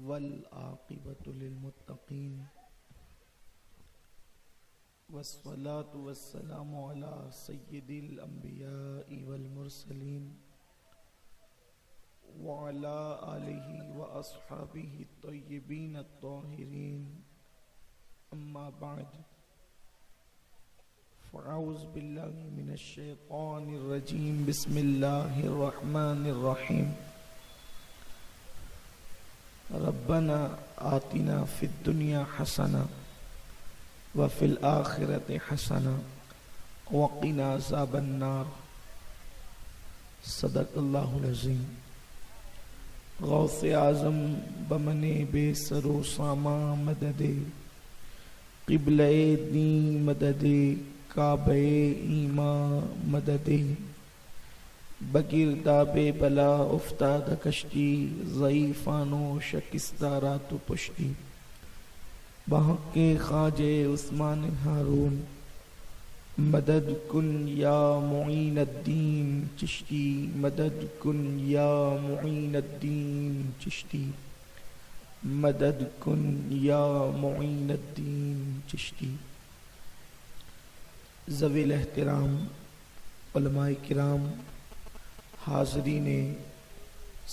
والعاقبة للمتقين والصلاة والسلام على سيد الأنبياء والمرسلين وعلى آله وأصحابه الطيبين الطاهرين أما بعد فأعوذ بالله من الشيطان الرجيم بسم الله الرحمن الرحيم ربنا آتنا في الدنيا حسنة وفي الآخرة حسنة وقنا عذاب النار صدق اللہ العظیم۔ غوث اعظم بمنے بے سر و ساما مدد قبلہ دین مدد کعبہ ایمان مدد بگرداب بلا افتاد کشتی ضعیفانو شکستہ رات و پشتی بحق خواجہ عثمان ہارون مدد کن یا معین الدین چشتی مدد کن یا معین الدین چشتی مدد کن یا معین الدین چشتی۔ ذوی الاحترام علماء کرام، حاضرین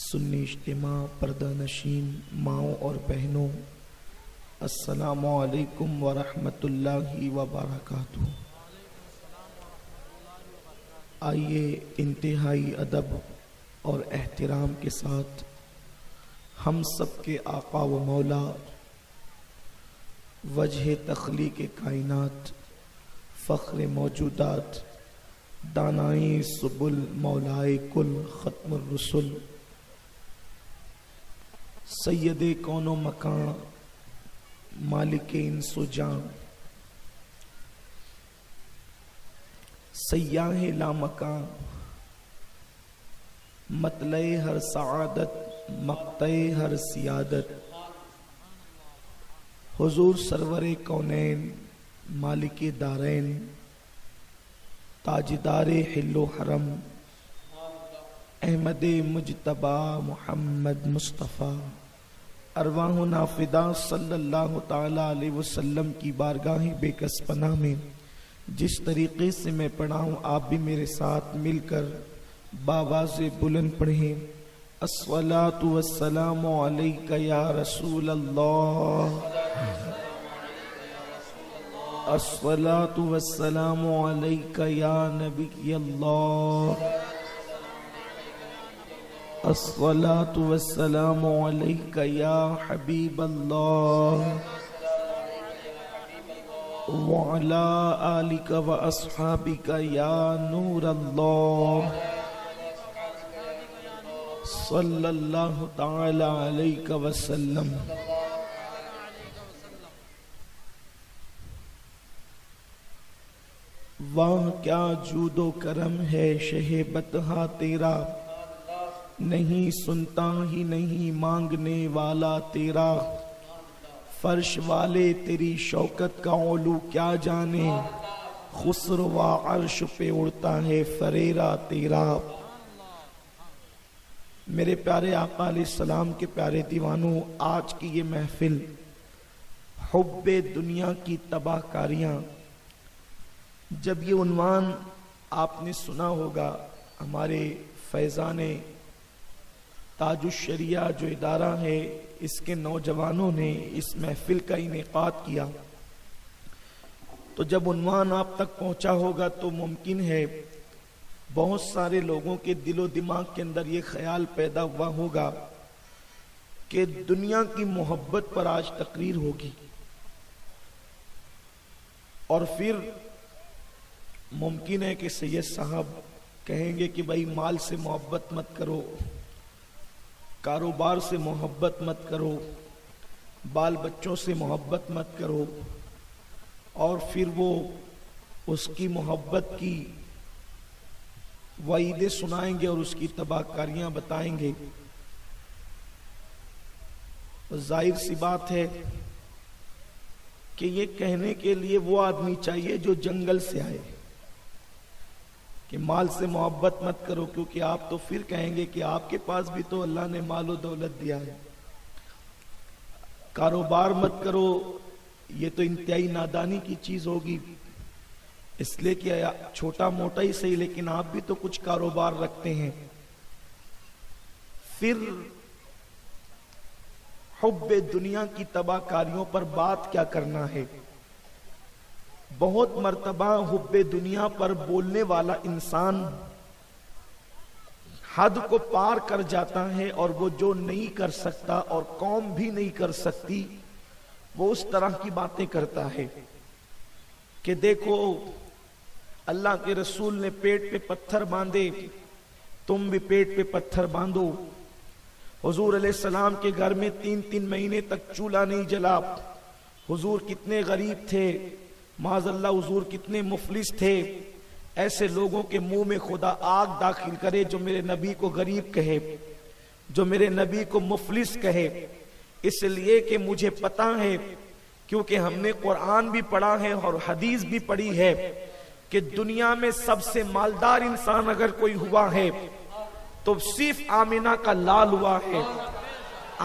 سنی اجتماع، پردہ نشین ماؤں اور بہنوں، السلام علیکم ورحمۃ اللہ وبرکاتہ۔ آئیے انتہائی ادب اور احترام کے ساتھ ہم سب کے آقا و مولا، وجہ تخلیق کائنات، فخر موجودات، دانائے سبل، مولائے کل، ختم الرسل، سید کون و مکان، مالک انس و جان، سیاح لامکان، مطلع ہر سعادت، مقطع ہر سیادت، حضور سرور کونین، مالک دارین، تاجدار حل و حرم، احمد مجتبی محمد مصطفیٰ، ارواحنا فدا صلی اللہ تعالی علیہ وسلم کی بارگاہ بے کس پناہ میں جس طریقے سے میں پڑھا ہوں آپ بھی میرے ساتھ مل کر باواز بلند پڑھیں۔ الصلاۃ والسلام علیک یا رسول اللہ، الصلاۃ والسلام علیک یا نبی اللہ، الصلاۃ والسلام علیک یا حبیب اللہ، وعلی آلک و اصحابک یا نور اللہ، صلی اللہ تعالی علیہ وسلم۔ واہ کیا جود و کرم ہے شہ بطحہ تیرا، نہیں سنتا ہی نہیں مانگنے والا تیرا، فرش والے تیری شوکت کا علو کیا جانے، خسرو و عرش پہ اڑتا ہے فریرا تیرا۔ میرے پیارے آقا علیہ السلام کے پیارے دیوانوں، آج کی یہ محفل حب دنیا کی تباہ کاریاں، جب یہ عنوان آپ نے سنا ہوگا، ہمارے فیضان تاج الشریعہ جو ادارہ ہے اس کے نوجوانوں نے اس محفل کا انعقاد کیا، تو جب عنوان آپ تک پہنچا ہوگا تو ممکن ہے بہت سارے لوگوں کے دل و دماغ کے اندر یہ خیال پیدا ہوا ہوگا کہ دنیا کی محبت پر آج تقریر ہوگی، اور پھر ممکن ہے کہ سید صاحب کہیں گے کہ بھائی مال سے محبت مت کرو، کاروبار سے محبت مت کرو، بال بچوں سے محبت مت کرو، اور پھر وہ اس کی محبت کی وعیدیں سنائیں گے اور اس کی تباہ کاریاں بتائیں گے۔ ظاہر سی بات ہے کہ یہ کہنے کے لیے وہ آدمی چاہیے جو جنگل سے آئے کہ مال سے محبت مت کرو، کیونکہ آپ تو پھر کہیں گے کہ آپ کے پاس بھی تو اللہ نے مال و دولت دیا ہے۔ کاروبار مت کرو، یہ تو انتہائی نادانی کی چیز ہوگی، اس لیے کہ چھوٹا موٹا ہی صحیح لیکن آپ بھی تو کچھ کاروبار رکھتے ہیں۔ پھر حب دنیا کی تباہ کاریوں پر بات کیا کرنا ہے۔ بہت مرتبہ حب دنیا پر بولنے والا انسان حد کو پار کر جاتا ہے، اور وہ جو نہیں کر سکتا اور قوم بھی نہیں کر سکتی وہ اس طرح کی باتیں کرتا ہے کہ دیکھو اللہ کے رسول نے پیٹ پہ پتھر باندھے، تم بھی پیٹ پہ پتھر باندھو۔ حضور علیہ السلام کے گھر میں 3 مہینے تک چولہا نہیں جلا۔ حضور کتنے غریب تھے، معاذ اللہ حضور کتنے مفلس تھے۔ ایسے لوگوں کے منہ میں خدا آگ داخل کرے جو میرے نبی کو غریب کہے، جو میرے نبی کو مفلس کہے، اس لیے کہ مجھے پتا ہے، کیونکہ ہم نے قرآن بھی پڑھا ہے اور حدیث بھی پڑھی ہے کہ دنیا میں سب سے مالدار انسان اگر کوئی ہوا ہے تو صرف آمنہ کا لال ہوا ہے۔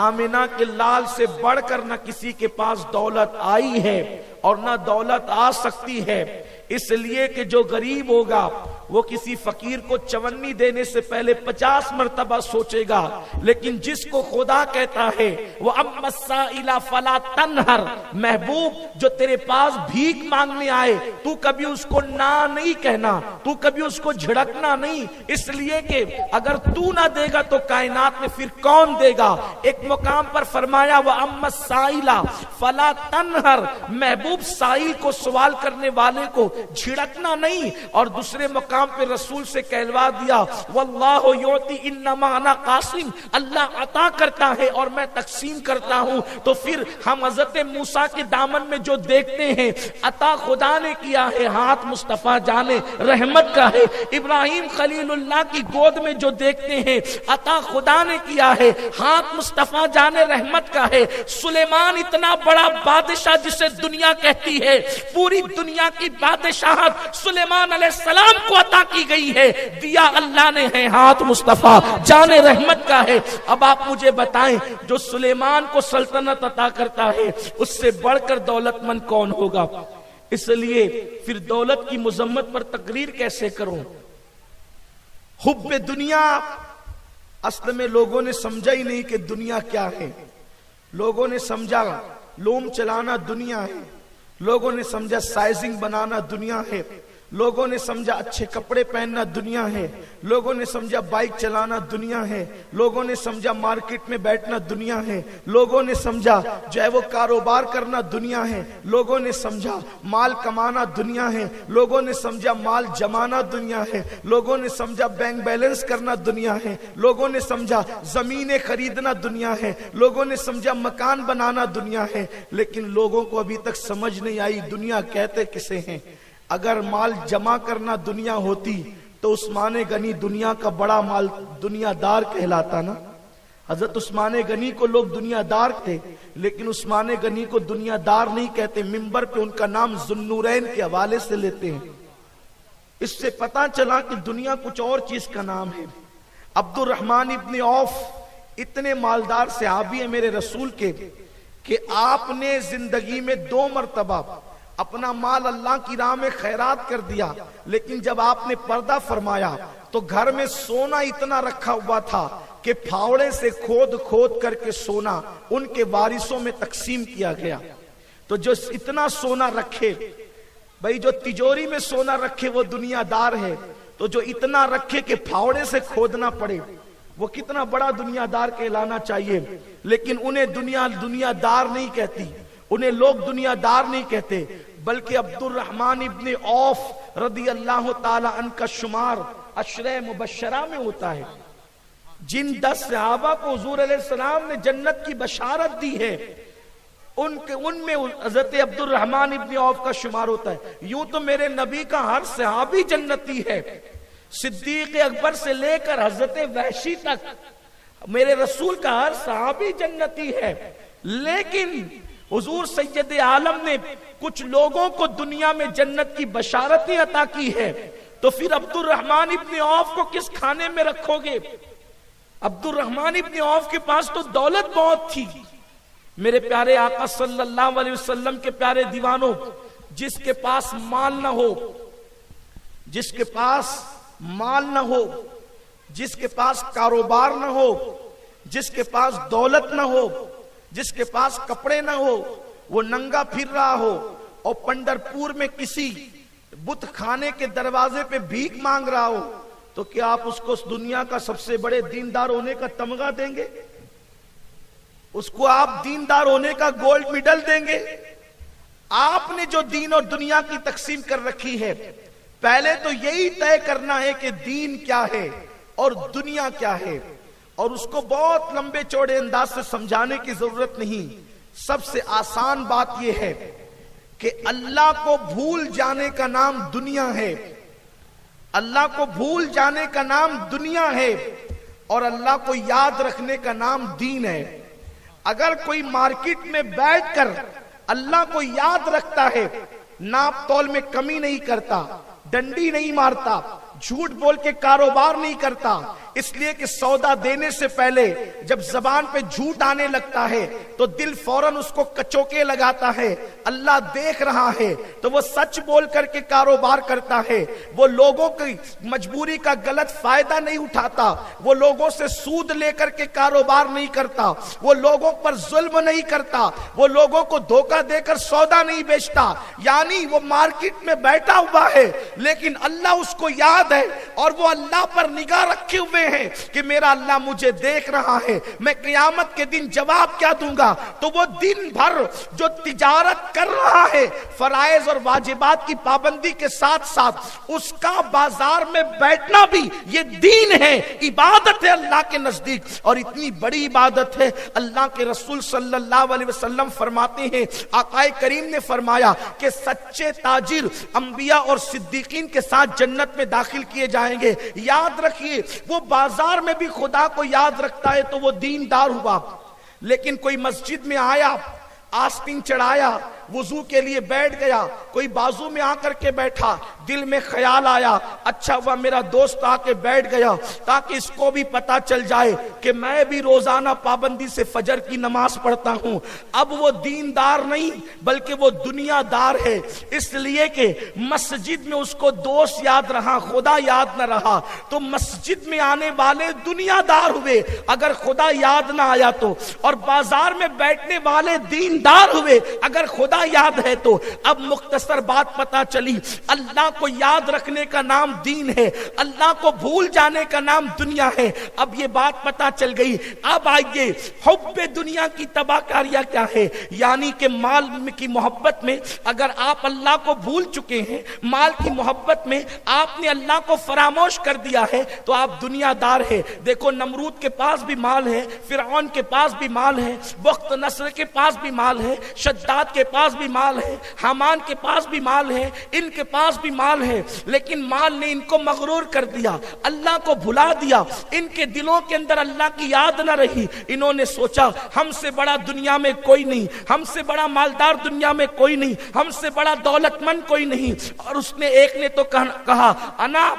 آمنہ کے لال سے بڑھ کر نہ کسی کے پاس دولت آئی ہے اور نہ دولت آ سکتی ہے، اس لیے کہ جو غریب ہوگا وہ کسی فقیر کو چونی دینے سے پہلے 50 مرتبہ سوچے گا، لیکن جس کو خدا کہتا ہے وہ اما السائل فلا تنہر، محبوب جو تیرے پاس بھیک مانگنے آئے تو کبھی اس کو نہ نہیں کہنا، تو کبھی اس کو جھڑکنا نہیں، اس لیے کہ اگر تو نہ دے گا تو کائنات میں پھر کون دے گا۔ ایک مقام پر فرمایا وہ اما السائل فلا تنہر، محبوب سائل کو سوال کرنے والے کو جھڑکنا نہیں، اور دوسرے مقام پہ رسول سے کہلوا دیا واللہ یعطی انما انا قاسم، اللہ عطا کرتا ہے اور میں تقسیم کرتا ہوں۔ تو پھر ہم حضرت موسیٰ کے دامن میں جو دیکھتے ہیں عطا خدا نے کیا ہے، ہاتھ مصطفیٰ جانے رحمت کا ہے۔ ابراہیم خلیل اللہ کی گود میں جو دیکھتے ہیں عطا خدا نے کیا ہے، ہاتھ مصطفیٰ جانے رحمت کا ہے۔ سلیمان اتنا بڑا بادشاہ جسے دنیا کہتی ہے، پوری دنیا کی بادشاہت سلیمان علیہ السلام کو عطا کی گئی ہے، دیا اللہ نے ہے، ہاتھ مصطفیٰ جان رحمت کا ہے۔ اب آپ مجھے بتائیں جو سلیمان کو سلطنت عطا کرتا ہے اس سے بڑھ کر دولت مند کون ہوگا؟ اس لیے پھر دولت کی مذمت پر تقریر کیسے کروں؟ حب دنیا، اصل میں لوگوں نے سمجھا ہی نہیں کہ دنیا کیا ہے۔ لوگوں نے سمجھا لوم چلانا دنیا ہے، لوگوں نے سمجھا سائزنگ بنانا دنیا ہے، لوگوں نے سمجھا اچھے کپڑے پہننا دنیا ہے، لوگوں نے سمجھا بائک چلانا دنیا ہے، لوگوں نے سمجھا مارکیٹ میں بیٹھنا دنیا ہے، لوگوں نے سمجھا جو ہے وہ کاروبار کرنا دنیا ہے، لوگوں نے سمجھا مال کمانا دنیا ہے، لوگوں نے سمجھا مال جمانا دنیا ہے، لوگوں نے سمجھا بینک بیلنس کرنا دنیا ہے، لوگوں نے سمجھا زمینیں خریدنا دنیا ہے، لوگوں نے سمجھا مکان بنانا دنیا ہے، لیکن لوگوں کو ابھی تک سمجھ نہیں آئی دنیا کہتے کسے ہیں۔ اگر مال جمع کرنا دنیا ہوتی تو عثمان غنی دنیا کا بڑا مال دنیا دار کہلاتا نا۔ حضرت عثمان غنی کو لوگ دنیا دار تھے، لیکن عثمان غنی کو دنیا دار نہیں کہتے، منبر پہ ان کا نام ذوالنورین کے حوالے سے لیتے ہیں۔ اس سے پتا چلا کہ دنیا کچھ اور چیز کا نام ہے۔ عبد الرحمن ابن عوف اتنے مالدار صحابی ہیں میرے رسول کے کہ آپ نے زندگی میں 2 مرتبہ اپنا مال اللہ کی راہ میں خیرات کر دیا، لیکن جب آپ نے پردہ فرمایا تو گھر میں سونا اتنا رکھا ہوا تھا کہ پھاوڑے سے کھود کھود کر کے سونا ان کے وارثوں میں تقسیم کیا گیا۔ تو جو اتنا سونا رکھے، بھائی جو تجوری میں سونا رکھے وہ دنیا دار ہے، تو جو اتنا رکھے کہ پھاوڑے سے کھودنا پڑے وہ کتنا بڑا دنیا دار کہلانا چاہیے۔ لیکن انہیں دنیا دار نہیں کہتی، انہیں لوگ دنیا دار نہیں کہتے، بلکہ عبد الرحمن ابن عوف رضی اللہ تعالی عنہ کا شمار عشرہ مبشرہ میں ہوتا ہے۔ جن 10 صحابہ کو حضور علیہ السلام نے جنت کی بشارت دی ہے ان میں حضرت عبد الرحمن ابن عوف کا شمار ہوتا ہے۔ یوں تو میرے نبی کا ہر صحابی جنتی ہے، صدیق اکبر سے لے کر حضرت وحشی تک میرے رسول کا ہر صحابی جنتی ہے، لیکن حضور سید عالم نے کچھ لوگوں کو دنیا میں جنت کی بشارتیں عطا کی ہے، تو پھر عبد الرحمن ابن عوف کو کس کھانے میں رکھو گے؟ عبد الرحمن ابن عوف کے پاس تو دولت بہت تھی، میرے پیارے آقا صلی اللہ علیہ وسلم کے پیارے دیوانوں، جس کے پاس مال نہ ہو، جس کے پاس مال نہ ہو، جس کے پاس کاروبار نہ ہو، جس کے پاس دولت نہ ہو، جس کے پاس کپڑے نہ ہو، وہ ننگا پھر رہا ہو اور پنڈرپور میں کسی بت خانے کے دروازے پہ بھیک مانگ رہا ہو، تو کیا آپ اس کو اس دنیا کا سب سے بڑے دیندار ہونے کا تمغہ دیں گے؟ اس کو آپ دیندار ہونے کا گولڈ میڈل دیں گے؟ آپ نے جو دین اور دنیا کی تقسیم کر رکھی ہے، پہلے تو یہی طے کرنا ہے کہ دین کیا ہے اور دنیا کیا ہے، اور اس کو بہت لمبے چوڑے انداز سے سمجھانے کی ضرورت نہیں۔ سب سے آسان بات یہ ہے کہ اللہ کو بھول جانے کا نام دنیا ہے، اللہ کو بھول جانے کا نام دنیا ہے، اور اللہ کو یاد رکھنے کا نام دین ہے۔ اگر کوئی مارکیٹ میں بیٹھ کر اللہ کو یاد رکھتا ہے، ناپ تول میں کمی نہیں کرتا، ڈنڈی نہیں مارتا، جھوٹ بول کے کاروبار نہیں کرتا، اس لیے کہ سودا دینے سے پہلے جب زبان پہ جھوٹ آنے لگتا ہے تو دل فوراً اس کو کچوکے لگاتا ہے، اللہ دیکھ رہا ہے تو وہ سچ بول کر کے کاروبار کرتا ہے، وہ لوگوں کی مجبوری کا غلط فائدہ نہیں اٹھاتا، وہ لوگوں سے سود لے کر کے کاروبار نہیں کرتا، وہ لوگوں پر ظلم نہیں کرتا، وہ لوگوں کو دھوکہ دے کر سودا نہیں بیچتا، یعنی وہ مارکیٹ میں بیٹھا ہوا ہے لیکن اللہ اس کو یاد ہے اور وہ اللہ پر نگاہ رکھے ہوئے ہیں کہ میرا اللہ مجھے دیکھ رہا ہے، میں قیامت کے دن جواب کیا دوں گا۔ تو وہ دن بھر جو تجارت کر رہا ہے فرائض اور واجبات کی پابندی کے ساتھ ساتھ، اس کا بازار میں بیٹھنا بھی یہ دین ہے، عبادت ہے اللہ کے نزدیک، اور اتنی بڑی عبادت ہے اللہ کے رسول صلی اللہ علیہ وسلم فرماتے ہیں، آقا کریم نے فرمایا کہ سچے تاجر انبیاء اور صدیقین کے ساتھ جنت میں داخل کیے جائیں گے۔ یاد رکھیے، وہ بازار میں بھی خدا کو یاد رکھتا ہے تو وہ دیندار ہوا، لیکن کوئی مسجد میں آیا، آستین چڑھایا، وضو کے لیے بیٹھ گیا، کوئی بازو میں آ کر کے بیٹھا، دل میں خیال آیا اچھا ہوا میرا دوست آ کے بیٹھ گیا تاکہ اس کو بھی پتا چل جائے کہ میں بھی روزانہ پابندی سے فجر کی نماز پڑھتا ہوں، اب وہ دیندار نہیں بلکہ وہ دنیا دار ہے، اس لیے کہ مسجد میں اس کو دوست یاد رہا، خدا یاد نہ رہا، تو مسجد میں آنے والے دنیا دار ہوئے اگر خدا یاد نہ آیا تو، اور بازار میں بیٹھنے والے دیندار ہوئے اگر خدا یاد ہے تو۔ اب مختصر بات پتا چلی، اللہ کو یاد رکھنے کا نام دین ہے، اللہ کو بھول جانے کا نام دنیا ہے۔ اب یہ بات پتا چل گئی، اب آئیے حب دنیا کی تباہ کاریاں کیا ہے، یعنی کہ مال کی محبت میں اگر آپ اللہ کو بھول چکے ہیں، مال کی محبت میں آپ نے اللہ کو فراموش کر دیا ہے تو آپ دنیا دار ہے۔ دیکھو نمرود کے پاس بھی مال ہے، فرعون کے پاس بھی مال ہے، بخت نصر کے پاس بھی مال ہے، شداد کے پاس بھی مال ہے، حامان کے پاس بھی مال ہے، ان کے پاس بھی مال ہے، لیکن مال نے ان کو مغرور کر دیا، اللہ کو بھلا دیا، ان کے دلوں کے اندر اللہ کی یاد نہ رہی، انہوں نے سوچا ہم سے بڑا دنیا میں کوئی نہیں، ہم سے بڑا مالدار دنیا میں کوئی نہیں، ہم سے بڑا دولت مند کوئی نہیں، اور اس نے ایک نے تو کہا انا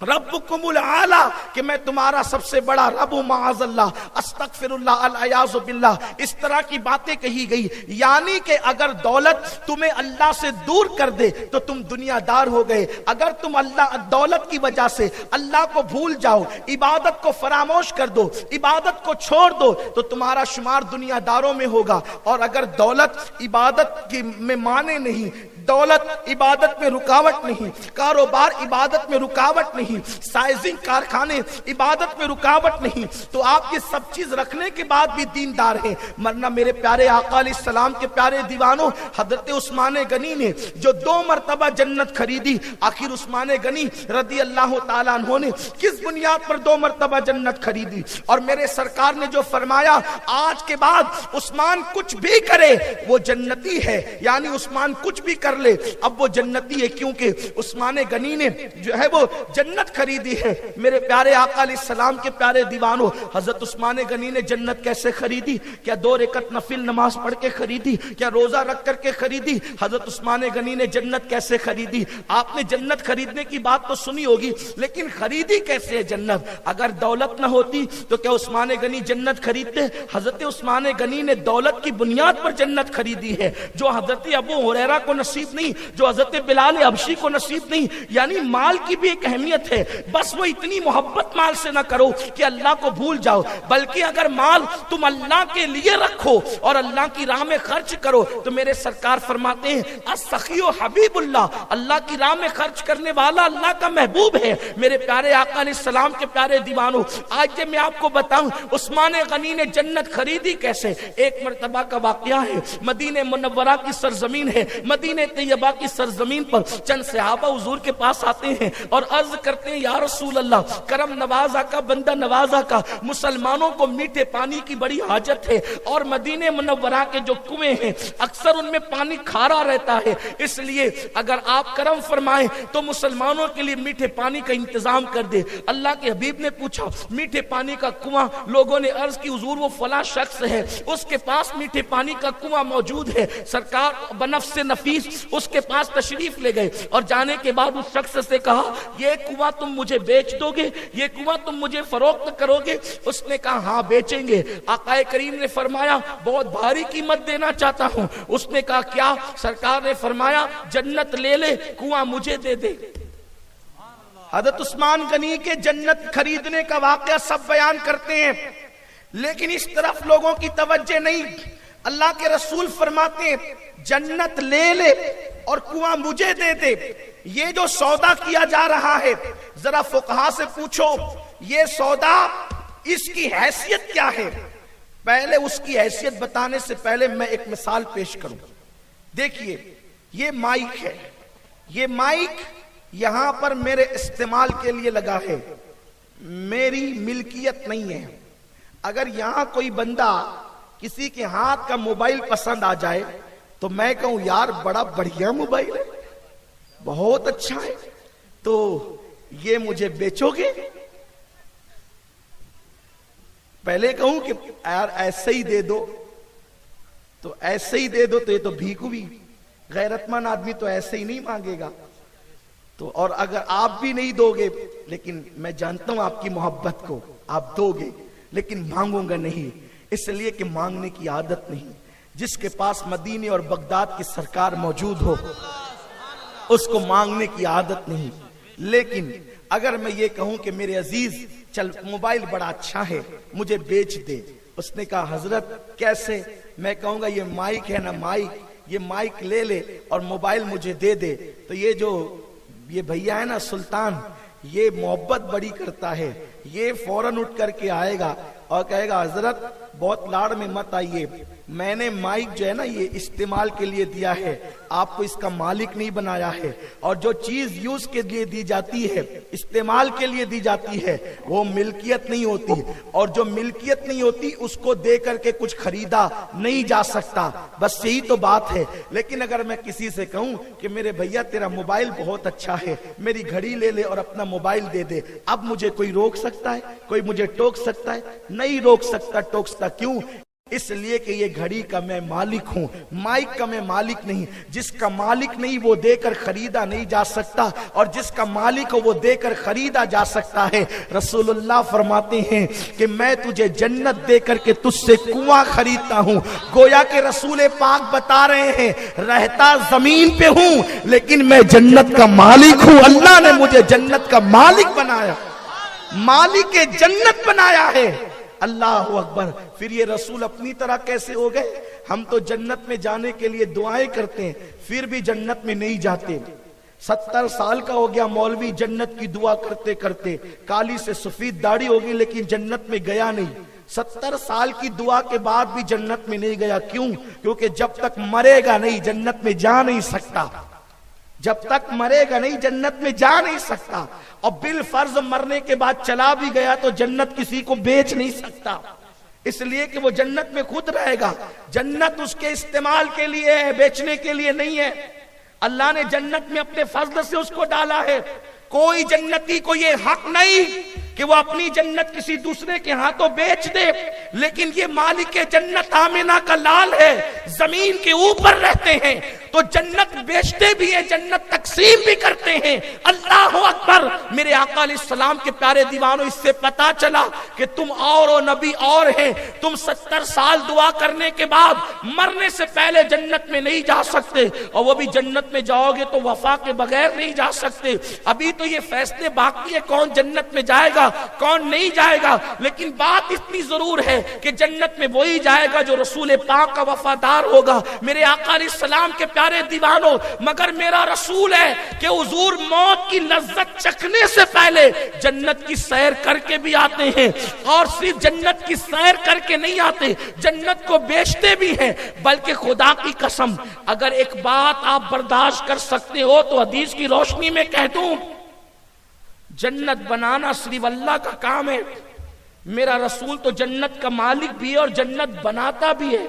ربکم العالی، کہ میں تمہارا سب سے بڑا رب ہوں، معاذ اللہ، استغفر اللہ، العیاذ باللہ، اس طرح کی باتیں کہی گئی، یعنی کہ اگر دولت تمہیں اللہ سے دور کر دے تو تم دنیا دار ہو گئے، اگر تم اللہ دولت کی وجہ سے اللہ کو بھول جاؤ، عبادت کو فراموش کر دو، عبادت کو چھوڑ دو تو تمہارا شمار دنیا داروں میں ہوگا، اور اگر دولت عبادت میں مانے نہیں، دولت عبادت میں رکاوٹ نہیں، کاروبار عبادت میں رکاوٹ نہیں، سائزنگ کارخانے عبادت میں رکاوٹ نہیں، تو آپ یہ سب چیز رکھنے کے بعد بھی دیندار ہیں، ورنہ میرے پیارے آقا علیہ السلام کے پیارے دیوانوں، حضرت عثمان غنی نے جو 2 مرتبہ جنت خریدی، آخر عثمان غنی رضی اللہ تعالیٰ عنہ نے کس بنیاد پر 2 مرتبہ جنت خریدی؟ اور میرے سرکار نے جو فرمایا آج کے بعد عثمان کچھ بھی کرے وہ جنتی ہے، یعنی عثمان کچھ بھی کرے کر لے اب وہ جنتی ہے، کیونکہ عثمان غنی نے جو ہے وہ جنت خریدی ہے۔ میرے پیارے آقا علیہ السلام کے پیارے دیوانوں، حضرت عثمان غنی نے جنت کیسے خریدی؟ کیا 2 رکعت نفل نماز پڑھ کے خریدی؟ کیا روزہ رکھ کر کے خریدی؟ حضرت عثمان غنی نے جنت کیسے خریدی؟ آپ نے جنت خریدنے کی بات تو سنی ہوگی، لیکن خریدی کیسے ہے جنت؟ اگر دولت نہ ہوتی تو کیا عثمان غنی جنت خریدتے؟ حضرت عثمان غنی نے دولت کی بنیاد پر جنت خریدی ہے، جو حضرت ابو ہریرہ کو نصیب نہیں، جو حضرت بلال حبشی کو نصیب نہیں۔ یعنی مال کی بھی ایک اہمیت ہے، بس وہ اتنی محبت مال سے نہ کرو کہ اللہ کو بھول جاؤ، بلکہ اگر مال تم اللہ کے لیے رکھو اور اللہ کی راہ میں خرچ کرو تو میرے سرکار فرماتے ہیں السخی حبیب اللہ، اللہ کی راہ میں خرچ کرنے والا اللہ کا محبوب ہے۔ میرے پیارے آقا علیہ السلام کے پیارے دیوانوں، آج جب میں آپ کو بتاؤں عثمان غنی نے جنت خریدی کیسے، ایک مرتبہ کا واقعہ ہے، مدینہ منورہ کی سرزمین ہے، مدینہ طیبہ کی سرزمین پر چند صحابہ حضور کے پاس آتے ہیں اور عرض کرتے ہیں یا رسول اللہ، کرم نوازا کا، بندہ نوازا کا، مسلمانوں کو میٹھے پانی کی بڑی حاجت ہے اور مدینہ منورہ کے جو کنویں ہیں اکثر ان میں پانی کھارا رہتا ہے، اس لیے اگر آپ کرم فرمائیں تو مسلمانوں کے لیے میٹھے پانی کا انتظام کر دے۔ اللہ کے حبیب نے پوچھا میٹھے پانی کا کنواں؟ لوگوں نے عرض کی حضور وہ فلاں شخص ہے، اس کے پاس میٹھے پانی کا کنواں موجود ہے۔ سرکار بنفس نفیس اس کے پاس تشریف لے گئے اور جانے کے بعد اس شخص سے کہا یہ کنواں تم مجھے بیچ دو گے، یہ کنواں تم مجھے فروخت کرو گے؟ اس نے کہا ہاں بیچیں گے۔ آقا کریم نے فرمایا بہت بھاری قیمت دینا چاہتا ہوں۔ اس نے کہا کیا؟ سرکار نے فرمایا جنت لے لے، کنواں مجھے دے دے۔ حضرت عثمان غنی کے جنت خریدنے کا واقعہ سب بیان کرتے ہیں، لیکن اس طرف لوگوں کی توجہ نہیں۔ اللہ کے رسول فرماتے ہیں جنت لے لے اور کنواں مجھے دے دے۔ یہ جو سودا کیا جا رہا ہے ذرا فقہا سے پوچھو یہ سودا اس کی حیثیت کیا ہے؟ پہلے اس کی حیثیت بتانے سے پہلے میں ایک مثال پیش کروں۔ دیکھیے یہ مائک ہے، یہ مائک یہاں پر میرے استعمال کے لیے لگا ہے، میری ملکیت نہیں ہے۔ اگر یہاں کوئی بندہ کسی کے ہاتھ کا موبائل پسند آ جائے تو میں کہوں یار بڑا بڑھیا موبائل ہے، بہت اچھا ہے، تو یہ مجھے بیچو گے؟ پہلے کہوں کہ یار ایسے ہی دے دو، تو ایسے ہی دے دو تو یہ تو بھیک ہوئی، غیرت مند آدمی تو ایسے ہی نہیں مانگے گا۔ تو اور اگر آپ بھی نہیں دو گے، لیکن میں جانتا ہوں آپ کی محبت کو، آپ دو گے، لیکن مانگوں گا نہیں، اس لیے کہ مانگنے کی عادت نہیں۔ جس کے پاس مدینے اور بغداد کی سرکار موجود ہو اس کو مانگنے کی عادت نہیں۔ لیکن اگر میں یہ کہوں کہ میرے عزیز چل موبائل بڑا اچھا ہے مجھے بیچ دے، اس نے کہا حضرت کیسے؟ میں کہوں گا یہ مائک ہے نا مائک، یہ مائک لے لے اور موبائل مجھے دے دے، تو یہ بھیا ہے نا سلطان، یہ محبت بڑی کرتا ہے، یہ فوراً اٹھ کر کے آئے گا اور کہے گا حضرت بہت لاڑ میں مت آئیے، میں نے مائک جو ہے نا یہ استعمال کے لیے دیا ہے، آپ کو اس کا مالک نہیں بنایا ہے، اور جو چیز یوز کے لیے دی جاتی ہے، استعمال کے لیے دی جاتی ہے، وہ ملکیت نہیں ہوتی، اور جو ملکیت نہیں ہوتی اس کو دے کر کے کچھ خریدا نہیں جا سکتا، بس یہی تو بات ہے۔ لیکن اگر میں کسی سے کہوں کہ میرے بھیا تیرا موبائل بہت اچھا ہے، میری گھڑی لے لے اور اپنا موبائل دے دے، اب مجھے کوئی روک سکتا ہے؟ کوئی مجھے ٹوک سکتا ہے؟ نہیں روک سکتا، ٹوک سکتا۔ کیوں؟ اس لیے کہ یہ گھڑی کا میں مالک ہوں، مائک کا میں مالک نہیں۔ جس کا مالک نہیں وہ دے کر خریدا نہیں جا سکتا، اور جس کا مالک ہو وہ دے کر خریدا جا سکتا ہے۔ رسول اللہ فرماتے ہیں کہ میں تجھے جنت دے کر کے تجھ سے کنواں خریدتا ہوں۔ گویا کہ رسول پاک بتا رہے ہیں رہتا زمین پہ ہوں لیکن میں جنت کا مالک ہوں، اللہ نے مجھے جنت کا مالک بنایا، مالک جنت بنایا ہے۔ اللہ اکبر۔ پھر یہ رسول اپنی طرح کیسے ہو گئے؟ ہم تو جنت میں جانے کے لیے دعائیں کرتے ہیں پھر بھی جنت میں نہیں جاتے۔ 70 سال کا ہو گیا مولوی جنت کی دعا کرتے کرتے، کالی سے سفید داڑھی ہوگی لیکن جنت میں گیا نہیں۔ 70 سال کی دعا کے بعد بھی جنت میں نہیں گیا۔ کیوں؟ کیونکہ جب تک مرے گا نہیں جنت میں جا نہیں سکتا، جب تک مرے گا نہیں جنت میں جا نہیں سکتا، اور بالفرض مرنے کے بعد چلا بھی گیا تو جنت کسی کو بیچ نہیں سکتا، اس لیے کہ وہ جنت میں خود رہے گا۔ جنت اس کے استعمال کے لیے ہے، بیچنے کے لیے نہیں ہے۔ اللہ نے جنت میں اپنے فضل سے اس کو ڈالا ہے. کوئی جنتی کو یہ حق نہیں کہ وہ اپنی جنت کسی دوسرے کے ہاتھوں بیچ دے. لیکن یہ مالک جنت آمنہ کا لال ہے, زمین کے اوپر رہتے ہیں, تو جنت بیچتے بھی ہیں, جنت تقسیم بھی کرتے ہیں. اللہ اکبر. میرے آقا علیہ السلام کے پیارے دیوانوں, اس سے پتا چلا کہ تم اور و نبی اور ہیں. تم 70 سال دعا کرنے کے بعد مرنے سے پہلے جنت میں نہیں جا سکتے, اور وہ بھی جنت میں جاؤ گے تو وفا کے بغیر نہیں جا سکتے. ابھی تو یہ فیصلے باقی ہے کون جنت میں جائے گا کون نہیں جائے گا, لیکن بات اتنی ضرور ہے کہ جنت میں وہی جائے گا جو رسول پاک کا وفادار ہوگا. میرے آقا علیہ السلام کے پیارے دیوانوں, مگر میرا رسول ہے کہ حضور موت کی لذت چکھنے سے پہلے جنت کی سیر کر کے بھی آتے ہیں, اور صرف جنت کی سیر کر کے نہیں آتے, جنت کو بیچتے بھی ہیں. بلکہ خدا کی قسم اگر ایک بات آپ برداشت کر سکتے ہو تو حدیث کی روشنی میں کہہ دوں, جنت بنانا صرف اللہ کا کام ہے. میرا رسول تو جنت کا مالک بھی ہے اور جنت بناتا بھی ہے.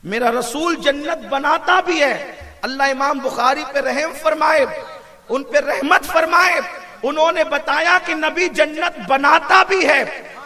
میرا رسول جنت بناتا بھی ہے. اللہ امام بخاری پہ رحم فرمائے, ان پہ رحمت فرمائے. انہوں نے بتایا کہ نبی جنت بناتا بھی ہے.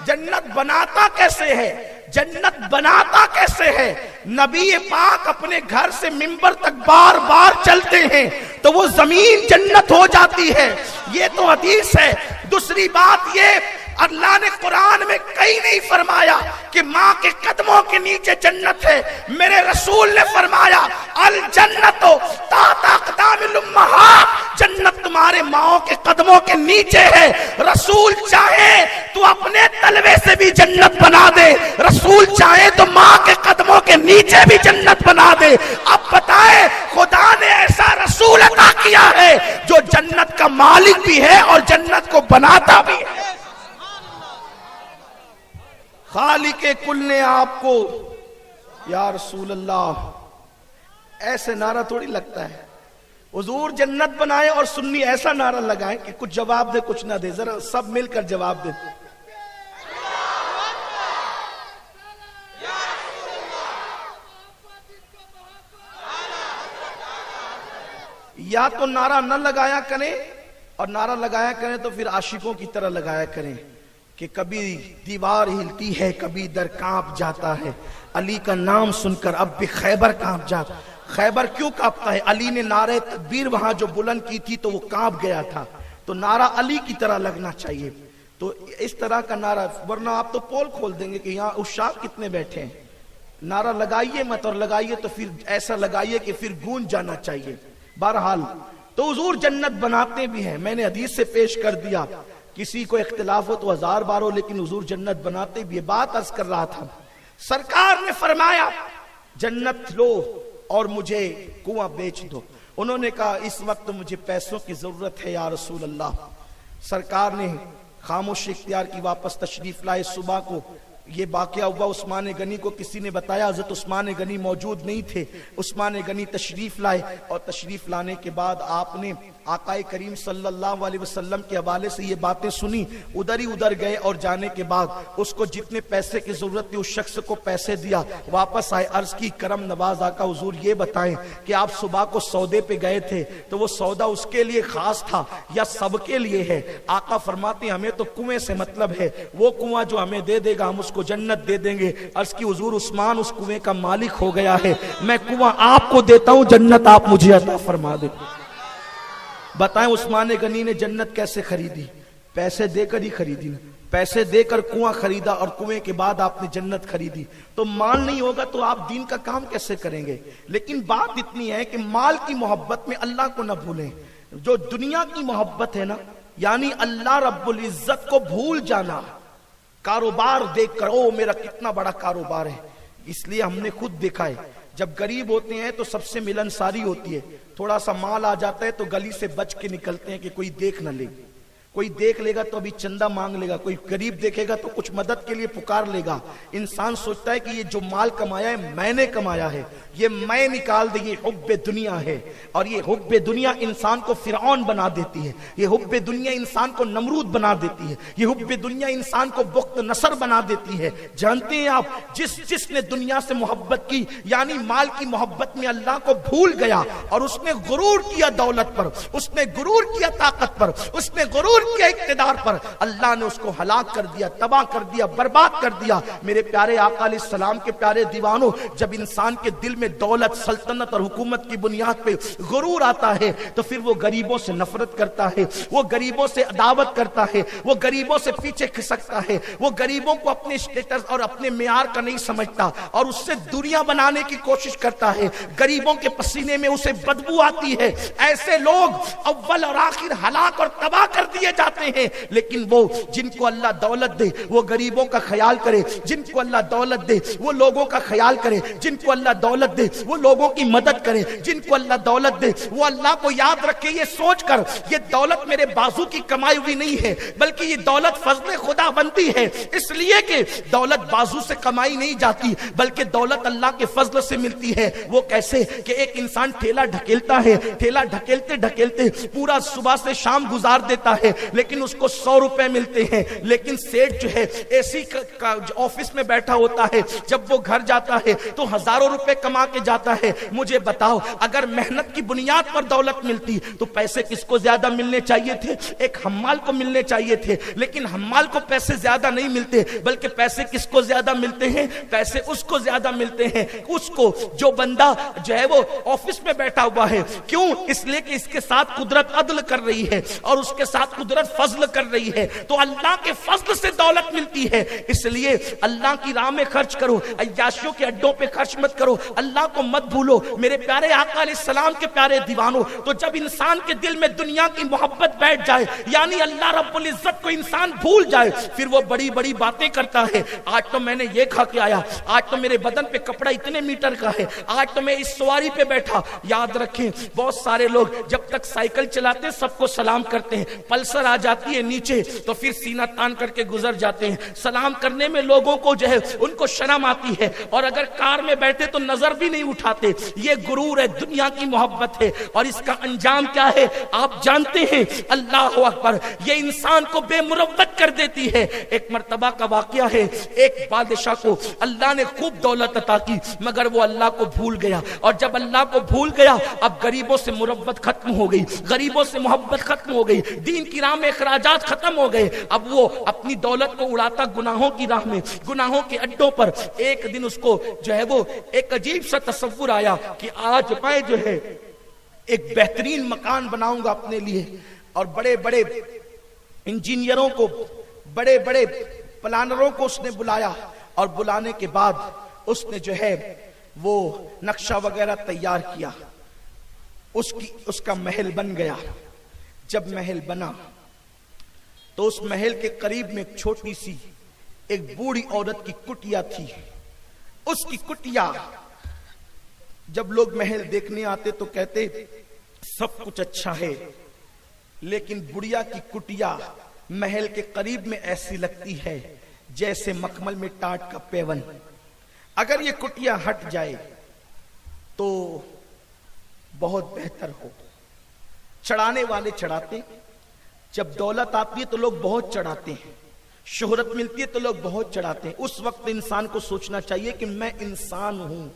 جنت بناتا کیسے ہے؟ جنت بناتا کیسے ہے؟ نبی پاک اپنے گھر سے منبر تک بار بار چلتے ہیں تو وہ زمین جنت ہو جاتی ہے. یہ تو حدیث ہے. دوسری بات یہ, اللہ نے قرآن میں کہیں نہیں فرمایا کہ ماں کے قدموں کے نیچے جنت ہے. میرے رسول نے فرمایا الجنت تحت اقدام الامہات, جنت تمہارے ماں کے قدموں کے نیچے ہے. رسول چاہے تو اپنے تلوے سے بھی جنت بنا دے, رسول چاہے تو ماں کے قدموں کے نیچے بھی جنت بنا دے. اب بتائے خدا نے ایسا رسول عطا کیا ہے جو جنت کا مالک بھی ہے اور جنت کو بناتا بھی ہے. خالق کل نے آپ کو یا رسول اللہ ایسے نعرہ تھوڑی لگتا ہے. حضور جنت بنائے اور سنی ایسا نعرہ لگائیں کہ کچھ جواب دے کچھ نہ دے. ذرا سب مل کر جواب دے. یا تو نعرہ نہ لگایا کریں, اور نعرہ لگایا کریں تو پھر عاشقوں کی طرح لگایا کریں کہ کبھی دیوار ہلتی ہے کبھی در کانپ جاتا ہے, علی کا نام سن کر اب بھی خیبر کانپ جاتا. خیبر کیوں کانپتا ہے؟ علی نے نعرہ تکبیر وہاں جو بلند کی تھی تو وہ کانپ گیا تھا. تو نعرہ علی کی طرح لگنا چاہیے. تو اس طرح کا نعرہ, ورنہ آپ تو پول کھول دیں گے کہ یہاں عشاق کتنے بیٹھے ہیں. نعرہ لگائیے مت, اور لگائیے تو پھر ایسا لگائیے کہ پھر گونج جانا چاہیے. بہرحال تو حضور جنت بناتے بھی ہیں. میں نے حدیث سے پیش کر دیا, کسی کو اختلاف ہو تو 1000 بار ہو, لیکن حضور جنت بناتے بھی. بات عرض کر رہا تھا, سرکار نے فرمایا جنت لو اور مجھے کنواں بیچ دو. انہوں نے کہا اس وقت مجھے پیسوں کی ضرورت ہے یا رسول اللہ. سرکار نے خاموشی اختیار کی, واپس تشریف لائے. صبح کو یہ واقعہ ہوا, عثمان غنی کو کسی نے بتایا, حضرت عثمان غنی موجود نہیں تھے. عثمان غنی تشریف لائے, اور تشریف لانے کے بعد آپ نے آقا کریم صلی اللہ علیہ وسلم کے حوالے سے یہ باتیں سنی. ادھر ہی ادھر گئے, اور جانے کے بعد اس کو جتنے پیسے کی ضرورت تھی اس شخص کو پیسے دیا. واپس آئے, عرض کی کرم نواز آقا حضور یہ بتائیں کہ آپ صبح کو سودے پہ گئے تھے تو وہ سودا اس کے لیے خاص تھا یا سب کے لیے ہے؟ آقا فرماتے ہیں ہمیں تو کنویں سے مطلب ہے, وہ کنواں جو ہمیں دے دے گا ہم اس کو جنت دے دیں گے. عرض کی حضور عثمان اس کنویں کا مالک ہو گیا ہے, میں کنواں آپ کو دیتا ہوں, جنت آپ مجھے عطا فرما دیں. بتائیں عثمان غنی نے جنت کیسے خریدی؟ پیسے دے کر ہی خریدی نا. پیسے دے کر کنواں خریدا اور کنویں کے بعد آپ نے جنت خریدی. تو مال نہیں ہوگا تو آپ دین کا کام کیسے کریں گے؟ لیکن بات اتنی ہے کہ مال کی محبت میں اللہ کو نہ بھولیں. جو دنیا کی محبت ہے نا, یعنی اللہ رب العزت کو بھول جانا. کاروبار دیکھ کر او میرا کتنا بڑا کاروبار ہے. اس لیے ہم نے خود دیکھا ہے جب غریب ہوتے ہیں تو سب سے ملنساری ہوتی ہے. تھوڑا سا مال آ جاتا ہے تو گلی سے بچ کے نکلتے ہیں کہ کوئی دیکھ نہ لے. کوئی دیکھ لے گا تو ابھی چندہ مانگ لے گا، کوئی غریب دیکھے گا تو کچھ مدد کے لیے پکار لے گا۔ انسان سوچتا ہے کہ یہ جو مال کمایا ہے میں نے کمایا ہے، یہ میں نکال دے، یہ حب دنیا ہے۔ اور یہ حب دنیا انسان کو فرعون بنا دیتی ہے، یہ حب دنیا انسان کو نمرود بنا دیتی ہے، یہ حب دنیا انسان کو بخت نصر بنا دیتی ہے۔ جانتے ہیں آپ، جس نے دنیا سے محبت کی، یعنی مال کی محبت میں اللہ کو بھول گیا اور اس نے غرور کیا دولت پر، اس نے غرور کیا طاقت پر، اس نے غرور کیا اقتدار پر، اللہ نے اس کو ہلاک کر دیا، تباہ کر دیا، برباد کر دیا۔ میرے پیارے آقا علیہ السلام کے پیارے دیوانوں، جب انسان کے دل میں دولت، سلطنت اور حکومت کی بنیاد پہ غرور آتا ہے تو پھر وہ غریبوں سے نفرت کرتا ہے، وہ غریبوں سے عداوت کرتا ہے، وہ غریبوں سے پیچھے کھسکتا ہے، وہ غریبوں کو اپنے اسٹیٹس اور اپنے معیار کا نہیں سمجھتا اور اس سے دنیا بنانے کی کوشش کرتا ہے۔ غریبوں کے پسینے میں اسے بدبو آتی ہے۔ ایسے لوگ اول اور آخر ہلاک اور تباہ کر دیے جاتے ہیں۔ لیکن وہ جن کو اللہ دولت دے وہ غریبوں کا خیال کرے، جن کو اللہ دولت دے وہ لوگوں کا خیال کرے، جن کو اللہ دولت دے وہ لوگوں کی مدد کرے، جن کو اللہ دولت دے وہ اللہ کو یاد رکھے، یہ سوچ کر یہ دولت میرے بازو کی کمائی ہوئی نہیں ہے بلکہ یہ دولت فضل خدا بنتی ہے۔ اس لیے کہ دولت بازو سے کمائی نہیں جاتی بلکہ دولت اللہ کے فضل سے ملتی ہے۔ وہ کیسے کہ ایک انسان ٹھیلا ڈھکیلتا ہے، ٹھیلا ڈھکیلتے ڈھکیلتے پورا صبح سے شام گزار دیتا ہے لیکن اس کو 100 روپے ملتے ہیں، لیکن سیٹ جو ہے اے سی کا آفس میں بیٹھا ہوتا ہے، جب وہ گھر جاتا ہے تو ہزاروں روپے کما کے جاتا ہے۔ مجھے بتاؤ، اگر محنت کی بنیاد پر دولت ملتی تو پیسے کس کو زیادہ ملنے چاہیے تھے؟ ایک حمال کو ملنے چاہیے تھے، لیکن حمال کو پیسے زیادہ نہیں ملتے بلکہ پیسے کس کو زیادہ ملتے ہیں؟ پیسے اس کو زیادہ ملتے ہیں، اس کو جو بندہ جو ہے وہ آفس میں بیٹھا ہوا ہے۔ کیوں؟ اس لیے کہ اس کے ساتھ قدرت عدل کر رہی ہے اور اس کے ساتھ قدرت فضل کر رہی ہے، تو اللہ کے فضل سے دولت ملتی ہے۔ اس لیے اللہ کی راہ میں خرچ کرو، عیاشیوں کے اڈوں پہ خرچ مت کرو، اللہ کو مت بھولو۔ میرے پیارے آقا علیہ السلام کے پیارے دیوانوں، تو جب انسان کے دل میں دنیا کی محبت بیٹھ جائے، یعنی اللہ رب العزت کو انسان بھول جائے، پھر وہ بڑی بڑی باتیں کرتا ہے۔ آج تو میں نے یہ کھا کے آیا، آج تو میرے بدن پہ کپڑا اتنے میٹر کا ہے، آج تو میں اس سواری پہ بیٹھا۔ یاد رکھیں، بہت سارے لوگ جب تک سائیکل چلاتے ہیں سب کو سلام کرتے ہیں، پلسر آ جاتی ہے نیچے تو پھر سینہ تان کر کے گزر جاتے ہیں۔ سلام کرنے میں لوگوں کو جو ہے ان کو شرم آتی ہے، اور اگر کار میں بیٹھے تو نظر بھی نہیں اٹھاتے۔ یہ غرور ہے، دنیا کی محبت ہے، اور اس کا انجام کیا ہے آپ جانتے ہیں؟ اللہ اکبر، یہ انسان کو بے مروت کر دیتی ہے۔ ایک مرتبہ کا واقعہ ہے، ایک بادشاہ کو اللہ نے خوب دولت عطا کی مگر وہ اللہ کو بھول گیا، اور جب اللہ کو بھول گیا اب غریبوں سے مروت ختم ہو گئی، غریبوں سے محبت ختم ہو گئی، دین کی راہ میں اخراجات ختم ہو گئے۔ اب وہ اپنی دولت کو اڑاتا گناہوں کی راہ میں، گناہوں کے اڈوں پر۔ ایک دن اس کو جو ہے وہ ایک عجیب سا تصور آیا کہ آج میں جو ہے ایک بہترین مکان بناؤں گا اپنے لیے، اور بڑے بڑے انجینئروں کو، بڑے بڑے پلانروں کو اس نے بلایا، اور بلانے کے بعد اس نے جو ہے وہ نقشہ وغیرہ تیار کیا، اس کا محل بن گیا۔ جب محل بنا تو اس محل کے قریب میں ایک چھوٹی سی ایک بوڑھی عورت کی کٹیا تھی۔ اس کی کٹیا، جب لوگ محل دیکھنے آتے تو کہتے سب کچھ اچھا ہے، لیکن بڑھیا کی کٹیا محل کے قریب میں ایسی لگتی ہے جیسے مخمل میں ٹاٹ کا پیون۔ اگر یہ کٹیا ہٹ جائے تو بہت بہتر ہو۔ چڑھانے والے چڑھاتے، جب دولت آتی ہے تو لوگ بہت چڑھاتے ہیں، شہرت ملتی ہے تو لوگ بہت چڑھاتے ہیں۔ اس وقت انسان کو سوچنا چاہیے کہ میں انسان ہوں،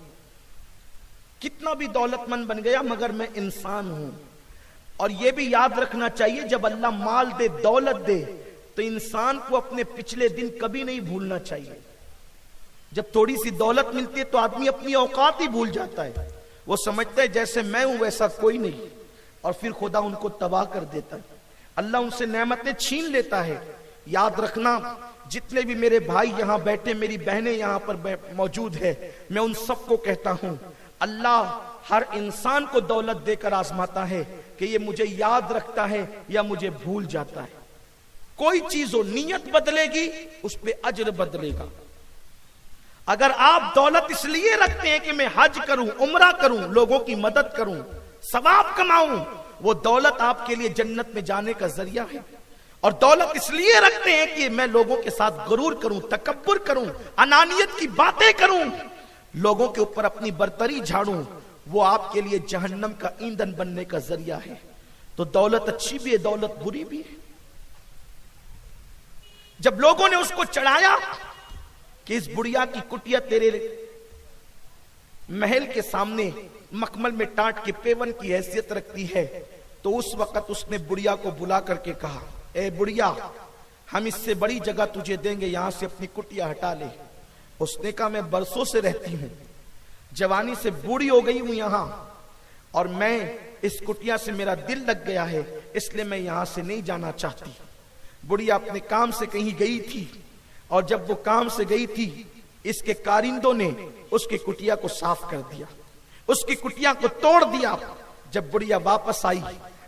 کتنا بھی دولت مند بن گیا مگر میں انسان ہوں۔ اور یہ بھی یاد رکھنا چاہیے جب اللہ مال دے، دولت دے، تو انسان کو اپنے پچھلے دن کبھی نہیں بھولنا چاہیے۔ جب تھوڑی سی دولت ملتی ہے تو آدمی اپنی اوقات ہی بھول جاتا ہے، وہ سمجھتا ہے جیسے میں ہوں ویسا کوئی نہیں، اور پھر خدا ان کو تباہ کر دیتا ہے، اللہ ان سے نعمتیں چھین لیتا ہے۔ یاد رکھنا، جتنے بھی میرے بھائی یہاں بیٹھے، میری بہنیں یہاں پر موجود ہے، میں ان سب کو کہتا ہوں اللہ ہر انسان کو دولت دے کر آزماتا ہے کہ یہ مجھے یاد رکھتا ہے یا مجھے بھول جاتا ہے۔ کوئی چیز ہو، نیت بدلے گی اس پہ اجر بدلے گا۔ اگر آپ دولت اس لیے رکھتے ہیں کہ میں حج کروں، عمرہ کروں، لوگوں کی مدد کروں، ثواب کماؤں، وہ دولت آپ کے لیے جنت میں جانے کا ذریعہ ہے۔ اور دولت اس لیے رکھتے ہیں کہ میں لوگوں کے ساتھ غرور کروں، تکبر کروں، انانیت کی باتیں کروں، لوگوں کے اوپر اپنی برتری جھاڑوں۔ وہ آپ کے لیے جہنم کا ایندھن بننے کا ذریعہ ہے۔ تو دولت اچھی بھی ہے، دولت بری بھی ہے۔ جب لوگوں نے اس کو چڑھایا کہ اس بڑھیا کی کٹیا تیرے محل کے سامنے مخمل میں ٹاٹ کے پیون کی حیثیت رکھتی ہے، تو اس وقت اس نے بڑھیا کو بلا کر کے کہا، اے بڑھیا، ہم اس سے بڑی جگہ تجھے دیں گے، یہاں سے اپنی کٹیا ہٹا لے۔ اس نے کہا، میں برسوں سے رہتی ہوں، جوانی سے بوڑھی ہو گئی ہوں یہاں، اور میں اس کٹیا سے میرا دل لگ گیا ہے، اس لیے میں یہاں سے نہیں جانا چاہتی۔ بڑھیا اپنے کام سے کہیں گئی تھی، اور جب وہ کام سے گئی تھی، اس کے کارندوں نے اس کی کٹیا کو صاف کر دیا، اس کی کٹیا کو توڑ دیا۔ جب بڑھیا واپس آئی،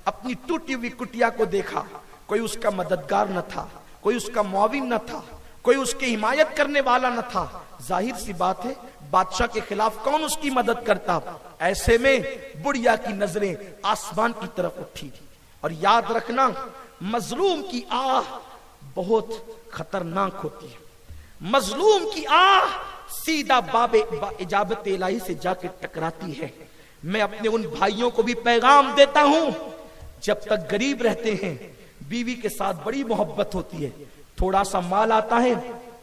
اپنی ٹوٹی ہوئی کٹیا کو دیکھا، کوئی اس کا مددگار نہ تھا، کوئی اس کا معاون نہ تھا، کوئی اس کی حمایت کرنے والا نہ تھا۔ ظاہر سی بات ہے، بادشاہ کے خلاف کون اس کی مدد کرتا؟ ایسے میں بڑھیا کی نظریں آسمان کی طرف اٹھی۔ اور یاد رکھنا، مظلوم کی آہ بہت خطرناک ہوتی ہے۔ مظلوم کی آہ سیدھا باب اجابت الہی سے جا کے ٹکراتی ہے۔ میں اپنے ان بھائیوں کو بھی پیغام دیتا ہوں، جب تک غریب رہتے ہیں، بیوی کے ساتھ بڑی محبت ہوتی ہے، تھوڑا سا مال آتا ہے،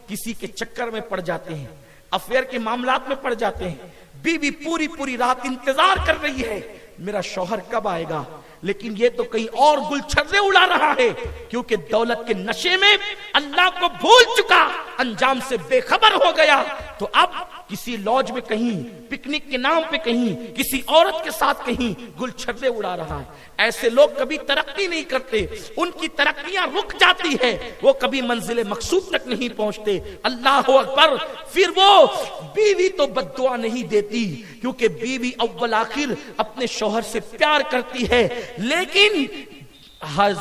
کسی کے چکر میں پڑ جاتے ہیں، افیئر کے معاملات میں پڑ جاتے ہیں، بیوی پوری رات انتظار کر رہی ہے میرا شوہر کب آئے گا، لیکن یہ تو کہیں اور گل چھرے اڑا رہا ہے، کیونکہ دولت کے نشے میں اللہ کو بھول چکا، انجام سے بے خبر ہو گیا۔ تو اب کسی لاج میں کہیں، پکنک کے نام پہ کہیں، کسی عورت کے ساتھ کہیں گل چھرے اڑا رہا ہے۔ ایسے لوگ کبھی ترقی نہیں کرتے، ان کی ترقیاں رک جاتی ہے، وہ کبھی منزل مقصود تک نہیں پہنچتے۔ اللہ اکبر۔ پھر وہ بیوی تو بد دعا نہیں دیتی، کیونکہ بیوی اول آخر اپنے شوہر سے پیار کرتی ہے، لیکن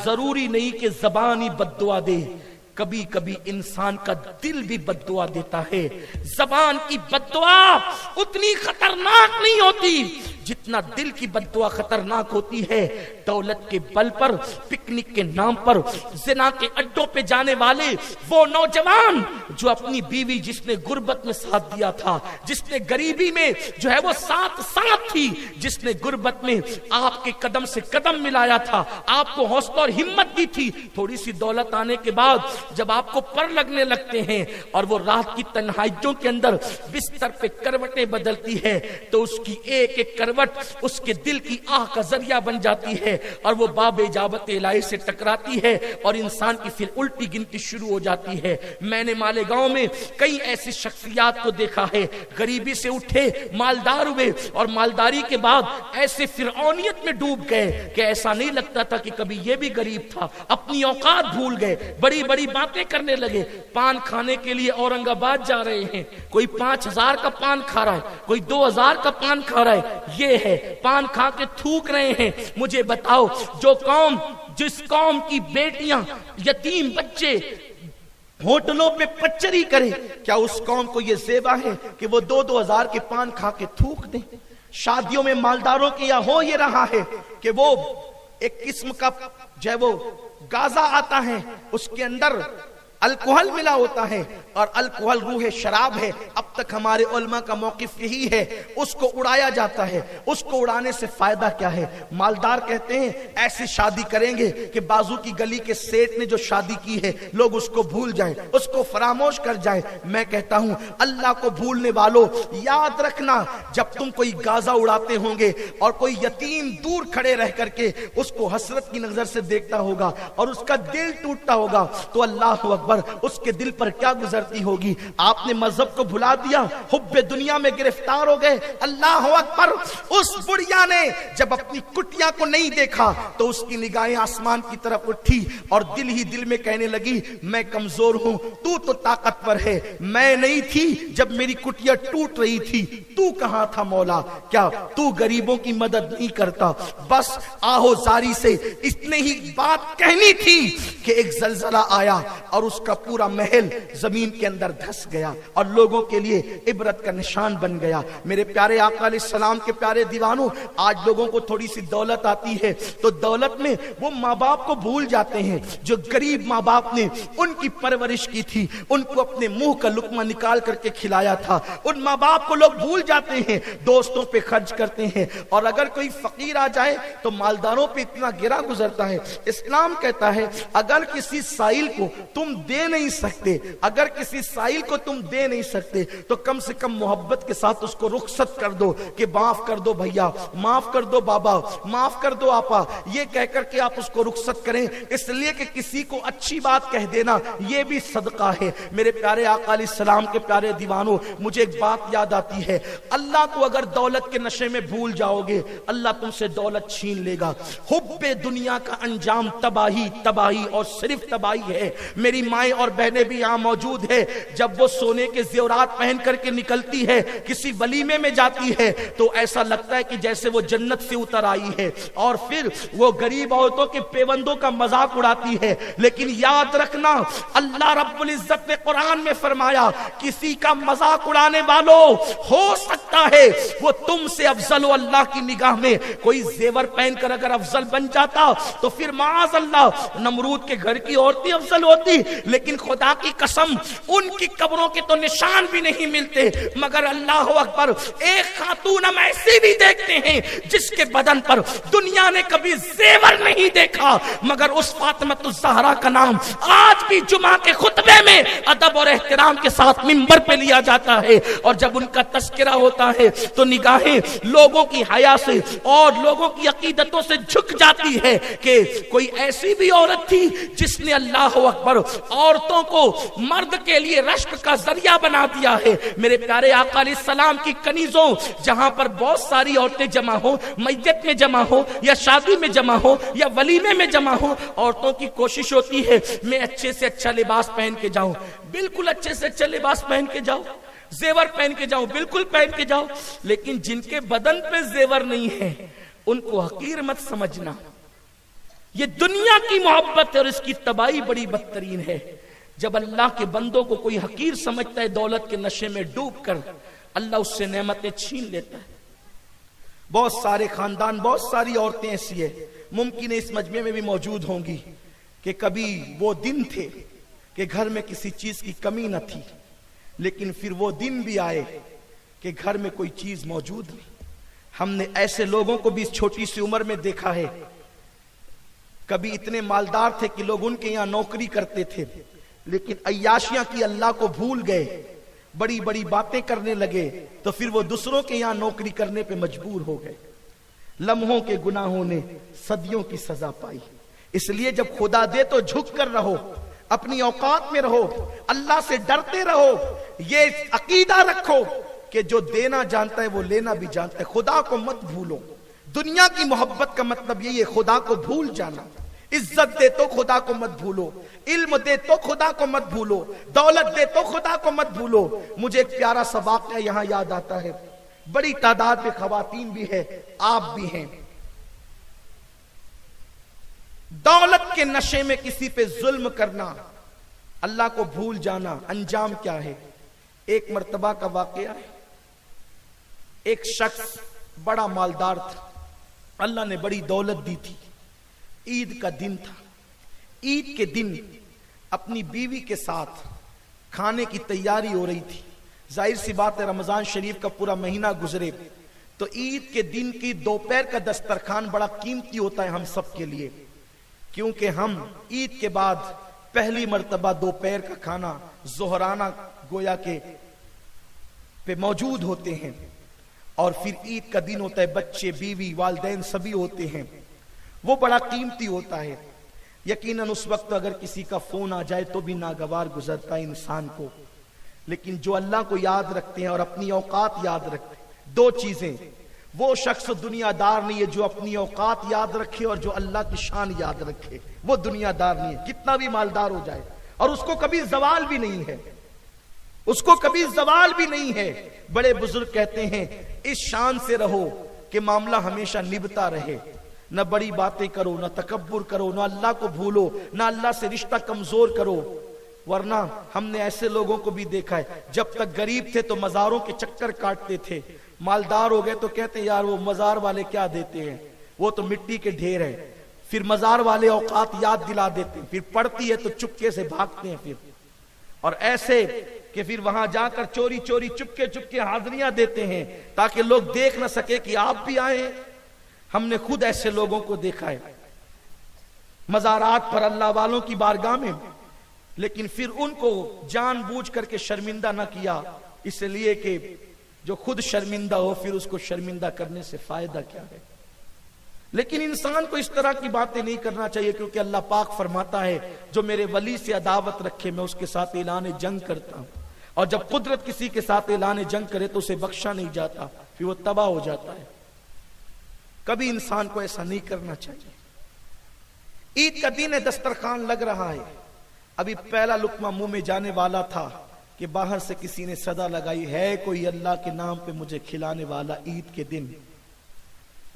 ضروری نہیں کہ زبان ہی بد دعا دے، کبھی کبھی انسان کا دل بھی بد دعا دیتا ہے۔ زبان کی بد دعا اتنی خطرناک نہیں ہوتی جتنا دل کی بد دعا خطرناک ہوتی ہے۔ دولت کے بل پر، پکنک کے نام پر، زنا کے اڈوں پہ جانے والے وہ نوجوان جو اپنی بیوی جس نے غربت میں ساتھ دیا تھا، جس نے غریبی میں جو ہے وہ ساتھ تھی، جس نے غربت میں آپ کے قدم سے قدم ملایا تھا، آپ کو حوصلہ اور ہمت دی تھی، تھوڑی سی دولت آنے کے بعد جب آپ کو پر لگنے لگتے ہیں اور وہ رات کی تنہائیوں کے اندر بستر پہ کروٹیں بدلتی ہے، تو اس کی ایک ایک کروٹ اس کے دل کی آہ کا ذریعہ بن جاتی ہے، اور وہ باب اجابت الہی سے ٹکراتی ہے، اور انسان کی پھر الٹی گنتی شروع ہو جاتی ہے۔ میں نے مالیگاؤں میں کئی ایسی شخصیات کو دیکھا ہے، غریبی سے اٹھے، مالدار ہوئے، اور مالداری کے بعد ایسے فرعونیت میں ڈوب گئے کہ ایسا نہیں لگتا تھا کہ کبھی یہ بھی غریب تھا، اپنی اوقات بھول گئے، بڑی بڑی باتیں کرنے لگے۔ پان کھانے کے لیے اورنگ آباد جا رہے ہیں، کوئی 5000 کا پان کھا رہا ہے، کوئی 2000 کا پان کھا رہا ہے، یہ ہے پان کھا کے تھوک رہے ہیں۔ مجھے بتاؤ، جو قوم، جس قوم کی بیٹیاں، یتیم بچے ہوٹلوں پہ پچری کرے، کیا اس قوم کو یہ زیبا ہے کہ وہ 2-2000 کے پان کھا کے تھوک دیں؟ شادیوں میں مالداروں کے یہاں ہو یہ رہا ہے کہ وہ ایک قسم کا جو ہے وہ گازا آتا ہے، اس کے اندر الکوہل ملا ہوتا ہے، اور الکوہل روح شراب ہے۔ اب تک ہمارے علماء کا موقف یہی ہے، اس کو اڑایا جاتا ہے۔ اس کو اڑانے سے فائدہ کیا ہے؟ مالدار کہتے ہیں ایسی شادی کریں گے کہ بازو کی گلی کے سیٹ نے جو شادی کی ہے لوگ اس کو بھول جائیں، اس کو فراموش کر جائیں۔ میں کہتا ہوں اللہ کو بھولنے والوں، یاد رکھنا، جب تم کوئی گازا اڑاتے ہوں گے اور کوئی یتیم دور کھڑے رہ کر کے اس کو حسرت کی نظر سے دیکھتا ہوگا اور اس کا دل ٹوٹتا ہوگا، تو اللہ اکبر، اس کے دل پر کیا گزرتی ہوگی؟ آپ نے مذہب کو بھلا دیا، حب دنیا میں گرفتار ہو گئے۔ اللہ اکبر۔ اس بڑھیا نے جب اپنی کٹیا کو نہیں دیکھا تو اس کی نگاہیں آسمان کی طرف اٹھی اور دل ہی دل میں کہنے لگی، میں کمزور ہوں، تو طاقتور ہے، میں نہیں تھی جب میری کٹیا ٹوٹ رہی تھی، تو کہاں تھا مولا؟ کیا تو غریبوں کی مدد نہیں کرتا؟ بس آہو زاری سے اتنے ہی بات کہنی تھی کہ ایک زلزلہ آیا اور اس کا پورا محل زمین کے اندر دھس گیا، اور لوگوں کے لیے لیے عبرت کا نشان بن گیا۔ میرے پیارے آقا علیہ السلام کے پیارے دیوانوں، آج لوگوں کو تھوڑی سی دولت آتی ہے تو دولت میں وہ ماں باپ کو بھول جاتے ہیں جو غریب ماں باپ نے ان کی پرورش کی تھی، ان کو اپنے منہ کا لقمہ نکال کر کے کھلایا تھا، ان ماں باپ کو لوگ بھول جاتے ہیں، دوستوں پہ خرچ کرتے ہیں، اور اگر کوئی فقیر آ جائے تو مالداروں پہ اتنا گرا گزرتا ہے۔ اسلام کہتا ہے اگر کسی سائل کو تم دے نہیں سکتے، اگر کسی سائل کو تم دے نہیں سکتے تو کم سے کم محبت کے ساتھ اس کو رخصت کر دو کہ معاف کر دو بھیا، معاف کر دو بابا، معاف کر دو آپا، یہ کہہ کر کے آپ اس کو رخصت کریں، اس لیے کہ کسی کو اچھی بات کہہ دینا یہ بھی صدقہ ہے۔ میرے پیارے آقا علیہ السلام کے پیارے دیوانوں، مجھے ایک بات یاد آتی ہے، اللہ کو اگر دولت کے نشے میں بھول جاؤ گے اللہ تم سے دولت چھین لے گا۔ حب دنیا کا انجام تباہی، تباہی اور صرف تباہی ہے۔ میری مائیں اور بہنیں بھی یہاں موجود ہے، جب وہ سونے کے زیورات پہن کر کے نکلتی ہے کسی ولیمے میں جاتی ہے تو ایسا لگتا ہے کہ جیسے وہ جنت سے اتر آئی ہے، اور پھر وہ غریب عورتوں کے پیوندوں کا مذاق اڑاتی ہے، لیکن یاد رکھنا اللہ رب العزت نے قرآن میں فرمایا کسی کا مذاق اڑانے والوں ہو سکتا ہے وہ تم سے افضل ہو اللہ کی نگاہ میں۔ کوئی زیور پہن کر اگر افضل بن جاتا تو پھر معاذ اللہ نمرود کے گھر کی عورتیں افضل ہوتی، لیکن خدا کی قسم ان کی قبروں کے تو نشان بھی نہیں ملتے، مگر اللہ اکبر ایک خاتون ہم ایسی بھی دیکھتے ہیں جس کے بدن پر دنیا نے کبھی زیور نہیں دیکھا، مگر اس فاطمہ الزہرا کا نام آج بھی جمعہ کے خطبے میں ادب اور احترام کے ساتھ منبر پہ لیا جاتا ہے، اور جب ان کا تذکرہ ہوتا ہے تو نگاہیں لوگوں کی حیا سے اور لوگوں کی عقیدتوں سے جھک جاتی ہے کہ کوئی ایسی بھی عورت تھی جس نے اللہ اکبر عورتوں کو مرد کے لیے رشک کا ذریعہ بنا دیا ہے۔ میرے پیارے آقا علیہ السلام کی کنیزوں، جہاں پر بہت ساری عورتیں جمع ہو، میت میں جمع ہو یا شادی میں جمع ہو یا ولیمے میں جمع ہو، عورتوں کی کوشش ہوتی ہے میں اچھے سے اچھا لباس پہن کے جاؤں، بالکل اچھے سے اچھا لباس پہن کے جاؤ، زیور پہن کے جاؤ، بالکل پہن کے جاؤ، لیکن جن کے بدن پہ زیور نہیں ہے ان کو حقیر مت سمجھنا۔ یہ دنیا کی محبت ہے اور اس کی تباہی بڑی بدترین ہے۔ جب اللہ کے بندوں کو کوئی حقیر سمجھتا ہے دولت کے نشے میں ڈوب کر اللہ اس سے نعمتیں چھین لیتا ہے۔ بہت سارے خاندان، بہت ساری عورتیں ایسی ہیں، ممکن ہے اس مجمع میں بھی موجود ہوں گی، کہ کبھی وہ دن تھے کہ گھر میں کسی چیز کی کمی نہ تھی، لیکن پھر وہ دن بھی آئے کہ گھر میں کوئی چیز موجود نہیں۔ ہم نے ایسے لوگوں کو بھی اس چھوٹی سی عمر میں دیکھا ہے، کبھی اتنے مالدار تھے کہ لوگ ان کے یہاں نوکری کرتے تھے، لیکن عیاشیاں کی اللہ کو بھول گئے، بڑی بڑی باتیں کرنے لگے تو پھر وہ دوسروں کے یہاں نوکری کرنے پہ مجبور ہو گئے۔ لمحوں کے گناہوں نے صدیوں کی سزا پائی۔ اس لیے جب خدا دے تو جھک کر رہو، اپنی اوقات میں رہو، اللہ سے ڈرتے رہو، یہ عقیدہ رکھو کہ جو دینا جانتا ہے وہ لینا بھی جانتا ہے۔ خدا کو مت بھولو۔ دنیا کی محبت کا مطلب یہی ہے خدا کو بھول جانا۔ عزت دے تو خدا کو مت بھولو، علم دے تو خدا کو مت بھولو، دولت دے تو خدا کو مت بھولو۔ مجھے ایک پیارا سا واقعہ یہاں یاد آتا ہے، بڑی تعداد میں خواتین بھی ہے، آپ بھی ہیں۔ دولت کے نشے میں کسی پہ ظلم کرنا، اللہ کو بھول جانا، انجام کیا ہے؟ ایک مرتبہ کا واقعہ ہے، ایک شخص بڑا مالدار تھا، اللہ نے بڑی دولت دی تھی، عید کا دن تھا، عید کے دن اپنی بیوی کے ساتھ کھانے کی تیاری ہو رہی تھی۔ ظاہر سی بات ہے رمضان شریف کا پورا مہینہ گزرے تو عید کے دن کی دوپہر کا دسترخوان بڑا قیمتی ہوتا ہے ہم سب کے لیے، کیونکہ ہم عید کے بعد پہلی مرتبہ دوپہر کا کھانا ظہرانہ گویا کے پہ موجود ہوتے ہیں، اور پھر عید کا دن ہوتا ہے، بچے بیوی والدین سبھی ہوتے ہیں، وہ بڑا قیمتی ہوتا ہے۔ یقیناً اس وقت اگر کسی کا فون آ جائے تو بھی ناگوار گزرتا ہے انسان کو، لیکن جو اللہ کو یاد رکھتے ہیں اور اپنی اوقات یاد رکھتے ہیں، دو چیزیں، وہ شخص دنیا دار نہیں ہے جو اپنی اوقات یاد رکھے اور جو اللہ کی شان یاد رکھے، وہ دنیا دار نہیں ہے، کتنا بھی مالدار ہو جائے، اور اس کو کبھی زوال بھی نہیں ہے، اس کو کبھی زوال بھی نہیں ہے۔ بڑے بزرگ کہتے ہیں اس شان سے رہو کہ معاملہ ہمیشہ نبھتا رہے، نہ بڑی باتیں کرو، نہ تکبر کرو، نہ اللہ کو بھولو، نہ اللہ سے رشتہ کمزور کرو۔ ورنہ ہم نے ایسے لوگوں کو بھی دیکھا ہے جب تک غریب تھے تو مزاروں کے چکر کاٹتے تھے، مالدار ہو گئے تو کہتے ہیں یار وہ مزار والے کیا دیتے ہیں، وہ تو مٹی کے ڈھیر ہیں، پھر مزار والے اوقات یاد دلا دیتے ہیں، پھر پڑتی ہے تو چپکے سے بھاگتے ہیں پھر، اور ایسے کہ پھر وہاں جا کر چوری چوری چپکے حاضریاں دیتے ہیں تاکہ لوگ دیکھ نہ سکے کہ آپ بھی آئے ہیں۔ ہم نے خود ایسے لوگوں کو دیکھا ہے مزارات پر اللہ والوں کی بارگاہ میں، لیکن پھر ان کو جان بوجھ کر کے شرمندہ نہ کیا، اس لیے کہ جو خود شرمندہ ہو پھر اس کو شرمندہ کرنے سے فائدہ کیا ہے۔ لیکن انسان کو اس طرح کی باتیں نہیں کرنا چاہیے، کیونکہ اللہ پاک فرماتا ہے جو میرے ولی سے عداوت رکھے میں اس کے ساتھ اعلان جنگ کرتا ہوں، اور جب قدرت کسی کے ساتھ اعلان جنگ کرے تو اسے بخشا نہیں جاتا، پھر وہ تباہ ہو جاتا ہے۔ کبھی انسان کو ایسا نہیں کرنا چاہیے۔ عید کا دن ہے، دسترخوان لگ رہا ہے، ابھی پہلا لقمہ منہ میں جانے والا تھا کہ باہر سے کسی نے صدا لگائی، ہے کوئی اللہ کے نام پہ مجھے کھلانے والا عید کے دن؟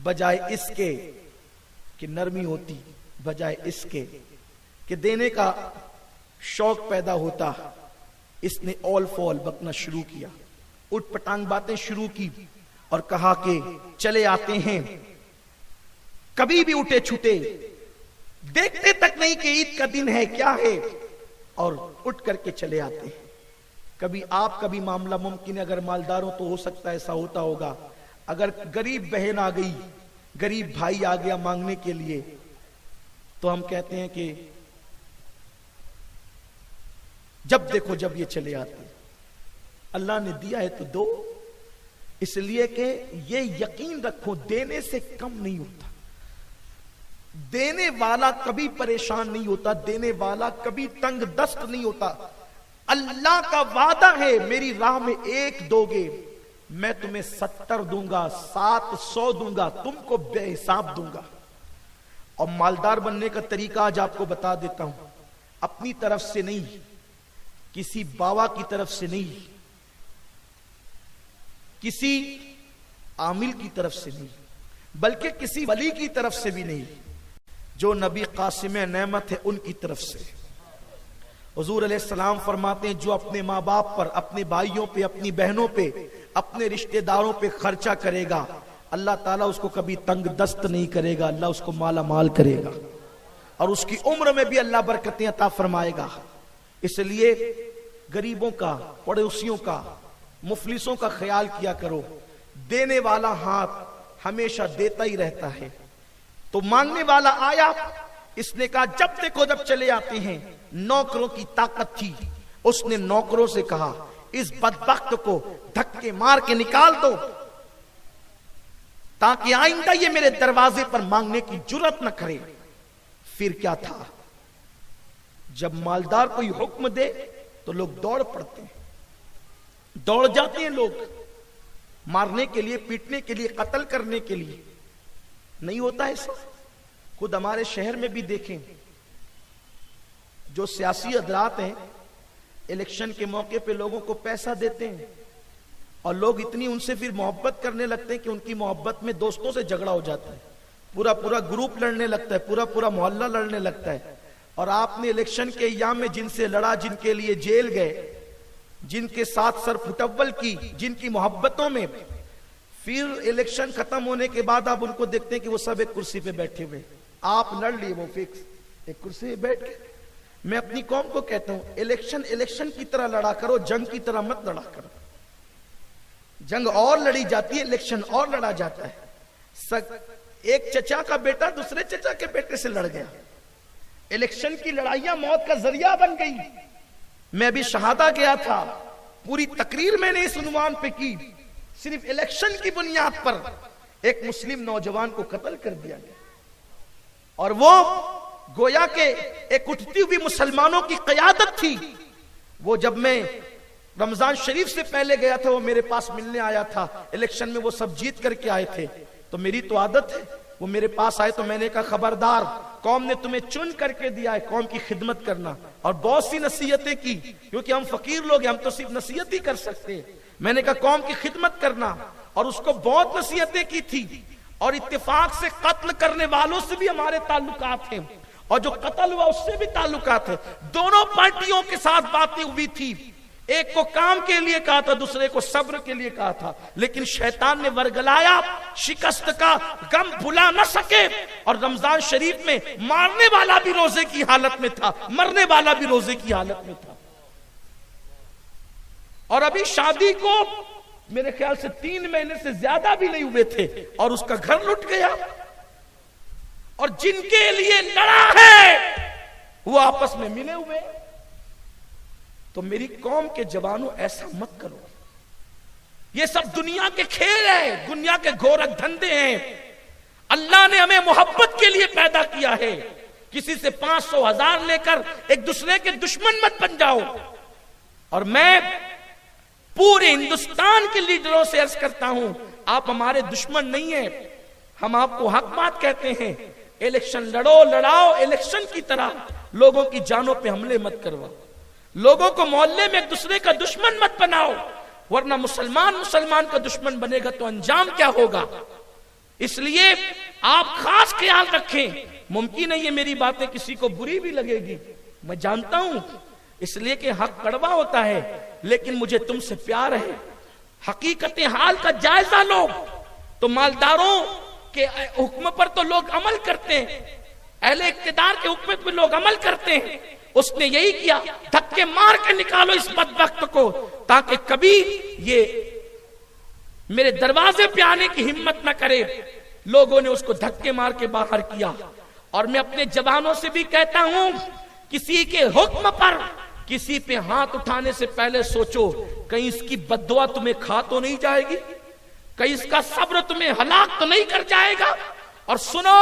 بجائے اس کے کہ نرمی ہوتی، بجائے اس کے کہ دینے کا شوق پیدا ہوتا، اس نے اول فول بکنا شروع کیا، اٹھ پٹانگ باتیں شروع کی اور کہا کہ چلے آتے ہیں، کبھی بھی اٹھے چھوٹے دیکھتے تک نہیں کہ عید کا دن ہے کیا ہے، اور اٹھ کر کے چلے آتے ہیں۔ کبھی آپ کا بھی معاملہ ممکن ہے، اگر مالدار ہو تو ہو سکتا ہے ایسا ہوتا ہوگا، اگر غریب بہن آ گئی، غریب بھائی آ گیا مانگنے کے لیے، تو ہم کہتے ہیں کہ جب دیکھو جب یہ چلے آتے ہیں، اللہ نے دیا ہے تو دو، اس لیے کہ یہ یقین رکھو دینے سے کم نہیں ہوتا، دینے والا کبھی پریشان نہیں ہوتا، دینے والا کبھی تنگ دست نہیں ہوتا۔ اللہ کا وعدہ ہے میری راہ میں ایک دو گے میں تمہیں 70 دوں گا، 700 دوں گا، تم کو بے حساب دوں گا۔ اور مالدار بننے کا طریقہ آج آپ کو بتا دیتا ہوں، اپنی طرف سے نہیں، کسی باوا کی طرف سے نہیں، کسی عامل کی طرف سے نہیں، بلکہ کسی ولی کی طرف سے بھی نہیں، جو نبی قاسم نعمت ہے ان کی طرف سے۔ حضور علیہ السلام فرماتے ہیں جو اپنے ماں باپ پر، اپنے بھائیوں پہ، اپنی بہنوں پہ، اپنے رشتہ داروں پہ خرچہ کرے گا، اللہ تعالیٰ اس کو کبھی تنگ دست نہیں کرے گا، اللہ اس کو مالا مال کرے گا، اور اس کی عمر میں بھی اللہ برکتیں عطا فرمائے گا۔ اس لیے غریبوں کا، پڑوسیوں کا، مفلسوں کا خیال کیا کرو۔ دینے والا ہاتھ ہمیشہ دیتا ہی رہتا ہے۔ تو مانگنے والا آیا، اس نے کہا جب دیکھو جب چلے آتے ہیں، نوکروں کی طاقت تھی، اس نے نوکروں سے کہا اس بدبخت کو دھکے مار کے نکال دو تاکہ آئندہ یہ میرے دروازے پر مانگنے کی جرات نہ کرے۔ پھر کیا تھا، جب مالدار کوئی حکم دے تو لوگ دوڑ پڑتے ہیں، دوڑ جاتے ہیں لوگ مارنے کے لیے، پیٹنے کے لیے، قتل کرنے کے لیے۔ نہیں ہوتا ایسا، خود ہمارے شہر میں بھی دیکھیں، جو سیاسی حضرات ہیں الیکشن کے موقع پہ لوگوں کو پیسہ دیتے ہیں، اور لوگ اتنی ان سے پھر محبت کرنے لگتے ہیں کہ ان کی محبت میں دوستوں سے جھگڑا ہو جاتا ہے، پورا گروپ لڑنے لگتا ہے، پورا محلہ لڑنے لگتا ہے۔ اور آپ نے الیکشن کے ایام میں جن سے لڑا، جن کے لیے جیل گئے، جن کے ساتھ سر پھٹول کی، جن کی محبتوں میں، پھر الیکشن ختم ہونے کے بعد آپ ان کو دیکھتے ہیں کہ وہ سب ایک کرسی پہ بیٹھے ہوئے، آپ لڑ لیے، وہ فکس ایک کرسی پہ بیٹھ کے۔ میں اپنی قوم کو کہتا ہوں الیکشن کی طرح لڑا کرو، جنگ کی طرح مت لڑا کرو۔ جنگ اور لڑی جاتی ہے، الیکشن اور لڑا جاتا ہے۔ ایک چچا کا بیٹا دوسرے چچا کے بیٹے سے لڑ گیا، الیکشن کی لڑائیاں موت کا ذریعہ بن گئی۔ میں بھی شہادہ گیا تھا، پوری تقریر میں نے اس عنوان پہ کی، صرف الیکشن کی بنیاد پر ایک مسلم نوجوان کو قتل کر دیا گیا، اور وہ گویا کہ ایک اٹھتی ہوئی مسلمانوں کی قیادت تھی۔ وہ جب میں رمضان شریف سے پہلے گیا تھا، وہ میرے پاس ملنے آیا تھا، الیکشن میں وہ سب جیت کر کے آئے تھے، تو میری تو عادت ہے، وہ میرے پاس آئے تو میں نے کہا خبردار، قوم نے تمہیں چن کر کے دیا ہے قوم کی خدمت کرنا، اور بہت سی نصیحتیں کی، کیونکہ ہم فقیر لوگ ہیں، ہم تو صرف نصیحت ہی کر سکتے ہیں۔ میں نے کہا قوم کی خدمت کرنا، اور اس کو بہت نصیحتیں کی تھی، اور اتفاق سے قتل کرنے والوں سے بھی ہمارے تعلقات ہیں، اور جو قتل ہوا اس سے بھی تعلقات ہے. دونوں پارٹیوں کے ساتھ باتیں ہوئی تھی, ایک کو کام کے لیے کہا تھا, دوسرے کو صبر کے لیے کہا تھا, لیکن شیطان نے ورگلایا, شکست کا غم بھلا نہ سکے. اور رمضان شریف میں مارنے والا بھی روزے کی حالت میں تھا, مرنے والا بھی روزے کی حالت میں تھا. اور ابھی شادی کو میرے خیال سے 3 مہینے سے زیادہ بھی نہیں ہوئے تھے اور اس کا گھر لٹ گیا. اور جن کے لیے لڑا ہے وہ آپس میں ملے ہوئے. تو میری قوم کے جوانوں ایسا مت کرو. یہ سب دنیا کے کھیل ہیں, دنیا کے گورکھ دھندے ہیں. اللہ نے ہمیں محبت کے لیے پیدا کیا ہے. کسی سے 500 1000 لے کر ایک دوسرے کے دشمن مت بن جاؤ. اور میں پورے ہندوستان کے لیڈروں سے عرض کرتا ہوں, آپ ہمارے دشمن نہیں ہیں, ہم آپ کو حق بات کہتے ہیں. الیکشن لڑو, لڑاؤ الیکشن کی طرح, لوگوں کی جانوں پہ حملے مت کرواؤ. لوگوں کو محلے میں ایک دوسرے کا دشمن مت بناؤ, ورنہ مسلمان کا دشمن بنے گا تو انجام کیا ہوگا. اس لیے آپ خاص خیال رکھیں. ممکن ہے یہ میری باتیں کسی کو بری بھی لگے گی, میں جانتا ہوں, اس لیے کہ حق کڑوا ہوتا ہے, لیکن مجھے تم سے پیار ہے. حقیقت حال کا جائزہ لو. تو مالداروں کے حکم پر تو لوگ عمل کرتے ہیں, اہل اقتدار کے حکم پر لوگ عمل کرتے ہیں. اس نے یہی کیا, دھکے مار کے نکالو اس بدبخت کو, تاکہ کبھی یہ میرے دروازے پہ آنے کی ہمت نہ کرے. لوگوں نے اس کو دھکے مار کے باہر کیا. اور میں اپنے جوانوں سے بھی کہتا ہوں, کسی کے حکم پر کسی پہ ہاتھ اٹھانے سے پہلے سوچو, کہیں اس کی بددعا تمہیں کھا تو نہیں جائے گی, کہیں اس کا صبر تمہیں ہلاک تو نہیں کر جائے گا. اور سنو,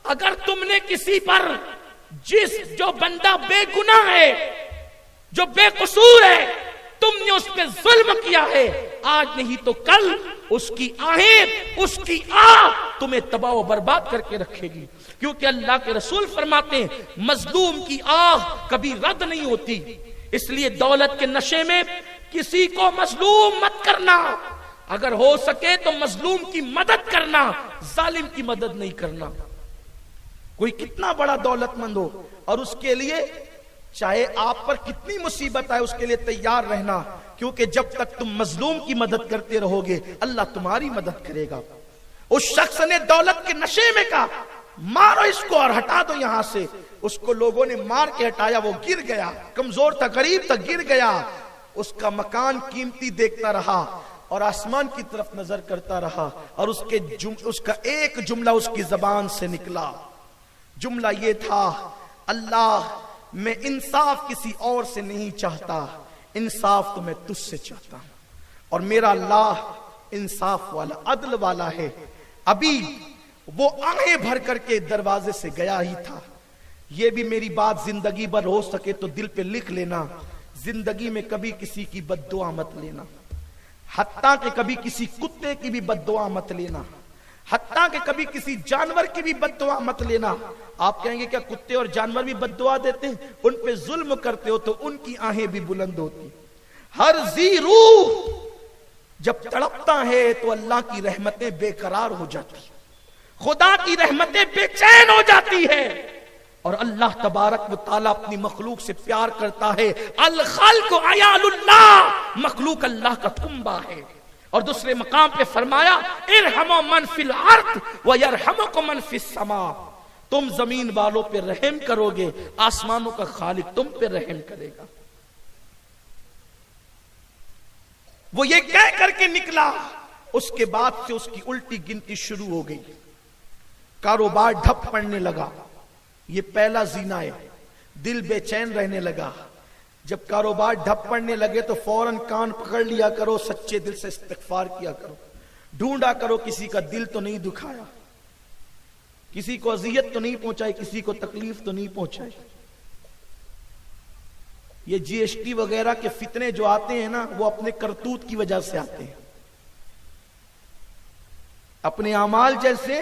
اگر تم نے کسی پر جو بندہ بے گناہ ہے, جو بے قصور ہے, تم نے اس پہ ظلم کیا ہے, آج نہیں تو کل اس کی آہیں, اس کی آہ تمہیں تباہ و برباد کر کے رکھے گی. کیونکہ اللہ کے رسول فرماتے ہیں, مظلوم کی آہ کبھی رد نہیں ہوتی. اس لیے دولت کے نشے میں کسی کو مظلوم مت کرنا. اگر ہو سکے تو مظلوم کی مدد کرنا, ظالم کی مدد نہیں کرنا. کوئی کتنا بڑا دولت مند ہو, اور اس کے لیے چاہے آپ پر کتنی مصیبت آئے, اس کے لیے تیار رہنا, کیونکہ جب تک تم مظلوم کی مدد کرتے رہو گے اللہ تمہاری مدد کرے گا. اس شخص نے دولت کے نشے میں کہا, مارو اس کو اور ہٹا دو یہاں سے. اس کو لوگوں نے مار کے ہٹایا, وہ گر گیا, کمزور تھا, غریب تھا, گر گیا. اس کا مکان قیمتی دیکھتا رہا اور آسمان کی طرف نظر کرتا رہا, اور اس کا ایک جملہ اس کی زبان سے نکلا. جملہ یہ تھا, اللہ میں انصاف کسی اور سے نہیں چاہتا, انصاف تو میں تجھ سے چاہتا ہوں, اور میرا اللہ انصاف والا, عدل والا ہے. ابھی وہ آنکھیں بھر کر کے دروازے سے گیا ہی تھا. یہ بھی میری بات زندگی بھر ہو سکے تو دل پہ لکھ لینا, زندگی میں کبھی کسی کی بد دعا مت لینا, حتیٰ کہ کبھی کسی کتے کی بھی بد دعا مت لینا, حتیٰ کہ کبھی کسی جانور کی بھی بد دعا مت لینا. آپ کہیں گے کیا کتے اور جانور بھی بد دعا دیتے ہیں؟ ان پہ ظلم کرتے ہو تو ان کی آہیں بھی بلند ہوتی. ہر ذی روح جب تڑپتا ہے تو اللہ کی رحمتیں بے قرار ہو جاتی, خدا کی رحمتیں بے چین ہو جاتی ہے. اور اللہ تبارک و تعالیٰ اپنی مخلوق سے پیار کرتا ہے. الخلق عیال اللہ, مخلوق اللہ کا کنبہ ہے. اور دوسرے مقام پہ فرمایا, ارحموا من فی الارض ویرحمکم من فی السماء, تم زمین والوں پہ رحم کرو گے, آسمانوں کا خالق تم پہ رحم کرے گا. وہ یہ کہہ کر کے نکلا, اس کے بعد سے اس کی الٹی گنتی شروع ہو گئی, کاروبار ڈھپ پڑنے لگا. یہ پہلا زنا ہے. دل بے چین رہنے لگا. جب کاروبار ڈھپ پڑنے لگے تو فوراً کان پکڑ لیا کرو, سچے دل سے استغفار کیا کرو, ڈھونڈا کرو کسی کا دل تو نہیں دکھایا, کسی کو اذیت تو نہیں پہنچائی, کسی کو تکلیف تو نہیں پہنچائی. یہ جی ایس ٹی وغیرہ کے فتنے جو آتے ہیں نا, وہ اپنے کرتوت کی وجہ سے آتے ہیں. اپنے اعمال جیسے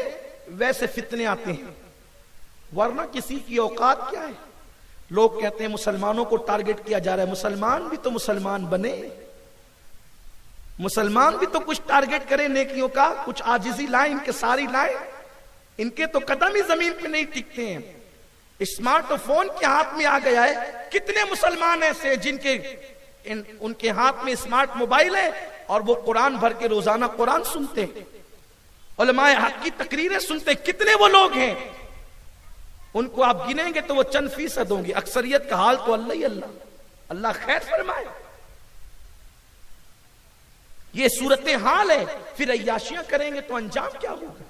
ویسے فتنے آتے ہیں, ورنہ کسی کی اوقات کیا ہے. لوگ کہتے ہیں مسلمانوں کو ٹارگٹ کیا جا رہا ہے, مسلمان بھی تو مسلمان بنے, مسلمان بھی تو کچھ ٹارگٹ کریں نیکیوں کا, کچھ عاجزی لائیں, ان کے ساری لائیں, ان کے تو قدم ہی زمین پہ نہیں ٹکتے ہیں. اسمارٹ فون کے ہاتھ میں آ گیا ہے. کتنے مسلمان ایسے جن کے ان کے ہاتھ میں اسمارٹ موبائل ہے اور وہ قرآن بھر کے روزانہ قرآن سنتے ہیں, علماء حق کی تقریریں سنتے ہیں. کتنے وہ لوگ ہیں, ان کو آپ گنیں گے تو وہ چند فیصد ہوں گے. اکثریت کا حال تو اللہ ہی اللہ, اللہ خیر فرمائے. یہ صورتحال ہے. پھر عیاشیاں کریں گے تو انجام کیا ہوگا؟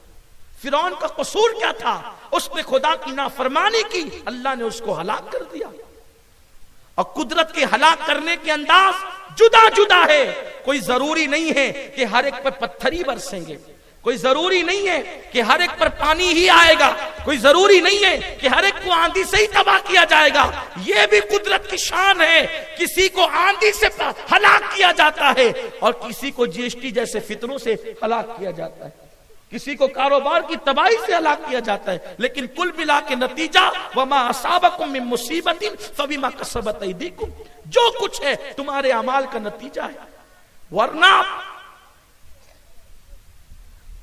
فرعون کا قصور کیا تھا؟ اس نے خدا کی نافرمانی کی, اللہ نے اس کو ہلاک کر دیا. اور قدرت کے ہلاک کرنے کے انداز جدا جدا ہے. کوئی ضروری نہیں ہے کہ ہر ایک پر پتھر ہی برسیں گے, کوئی ضروری نہیں ہے کہ ہر ایک پر پانی ہی آئے گا, کوئی ضروری نہیں ہے کہ ہر ایک کو آندھی سے ہی تباہ کیا جائے گا. یہ بھی قدرت کی شان ہے. کسی کو آندھی سے ہلاک کیا جاتا ہے اور کسی کو جی ایس ٹی جیسے فتنوں سے ہلاک کیا جاتا ہے, کسی کو کاروبار کی تباہی سے ہلاک کیا جاتا ہے. لیکن کل ملا کے نتیجہ وما اصابکم من مصیبت فبما کسبت ایدیکم, جو کچھ ہے تمہارے اعمال کا نتیجہ ہے. ورنہ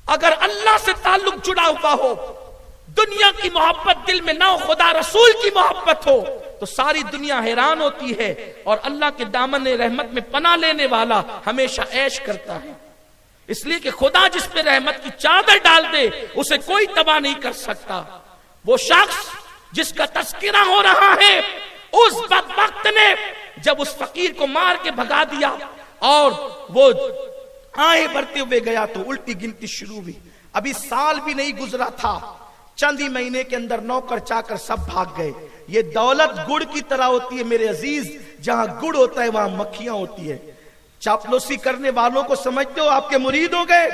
اگر اللہ سے تعلق جڑا ہوا ہو, دنیا کی محبت دل میں نہ ہو, خدا رسول کی محبت ہو, تو ساری دنیا حیران ہوتی ہے. اور اللہ کے دامن رحمت میں پناہ لینے والا ہمیشہ عیش کرتا ہے. اس لیے کہ خدا جس پہ رحمت کی چادر ڈال دے اسے کوئی تباہ نہیں کر سکتا. وہ شخص جس کا تذکرہ ہو رہا ہے, اس بدبخت نے جب اس فقیر کو مار کے بھگا دیا اور وہ آئے بڑھتے ہوئے گیا تو الٹی گنتی شروع ہوئی. ابھی سال بھی نہیں گزرا تھا, چند ہی مہینے کے اندر نوکر چاکر سب بھاگ گئے. یہ دولت گڑ کی طرح ہوتی ہے میرے عزیز, جہاں گڑ ہوتا ہے وہاں مکھیاں ہوتی ہے. چاپلوسی کرنے والوں کو سمجھتے ہو آپ کے مرید ہو گئے؟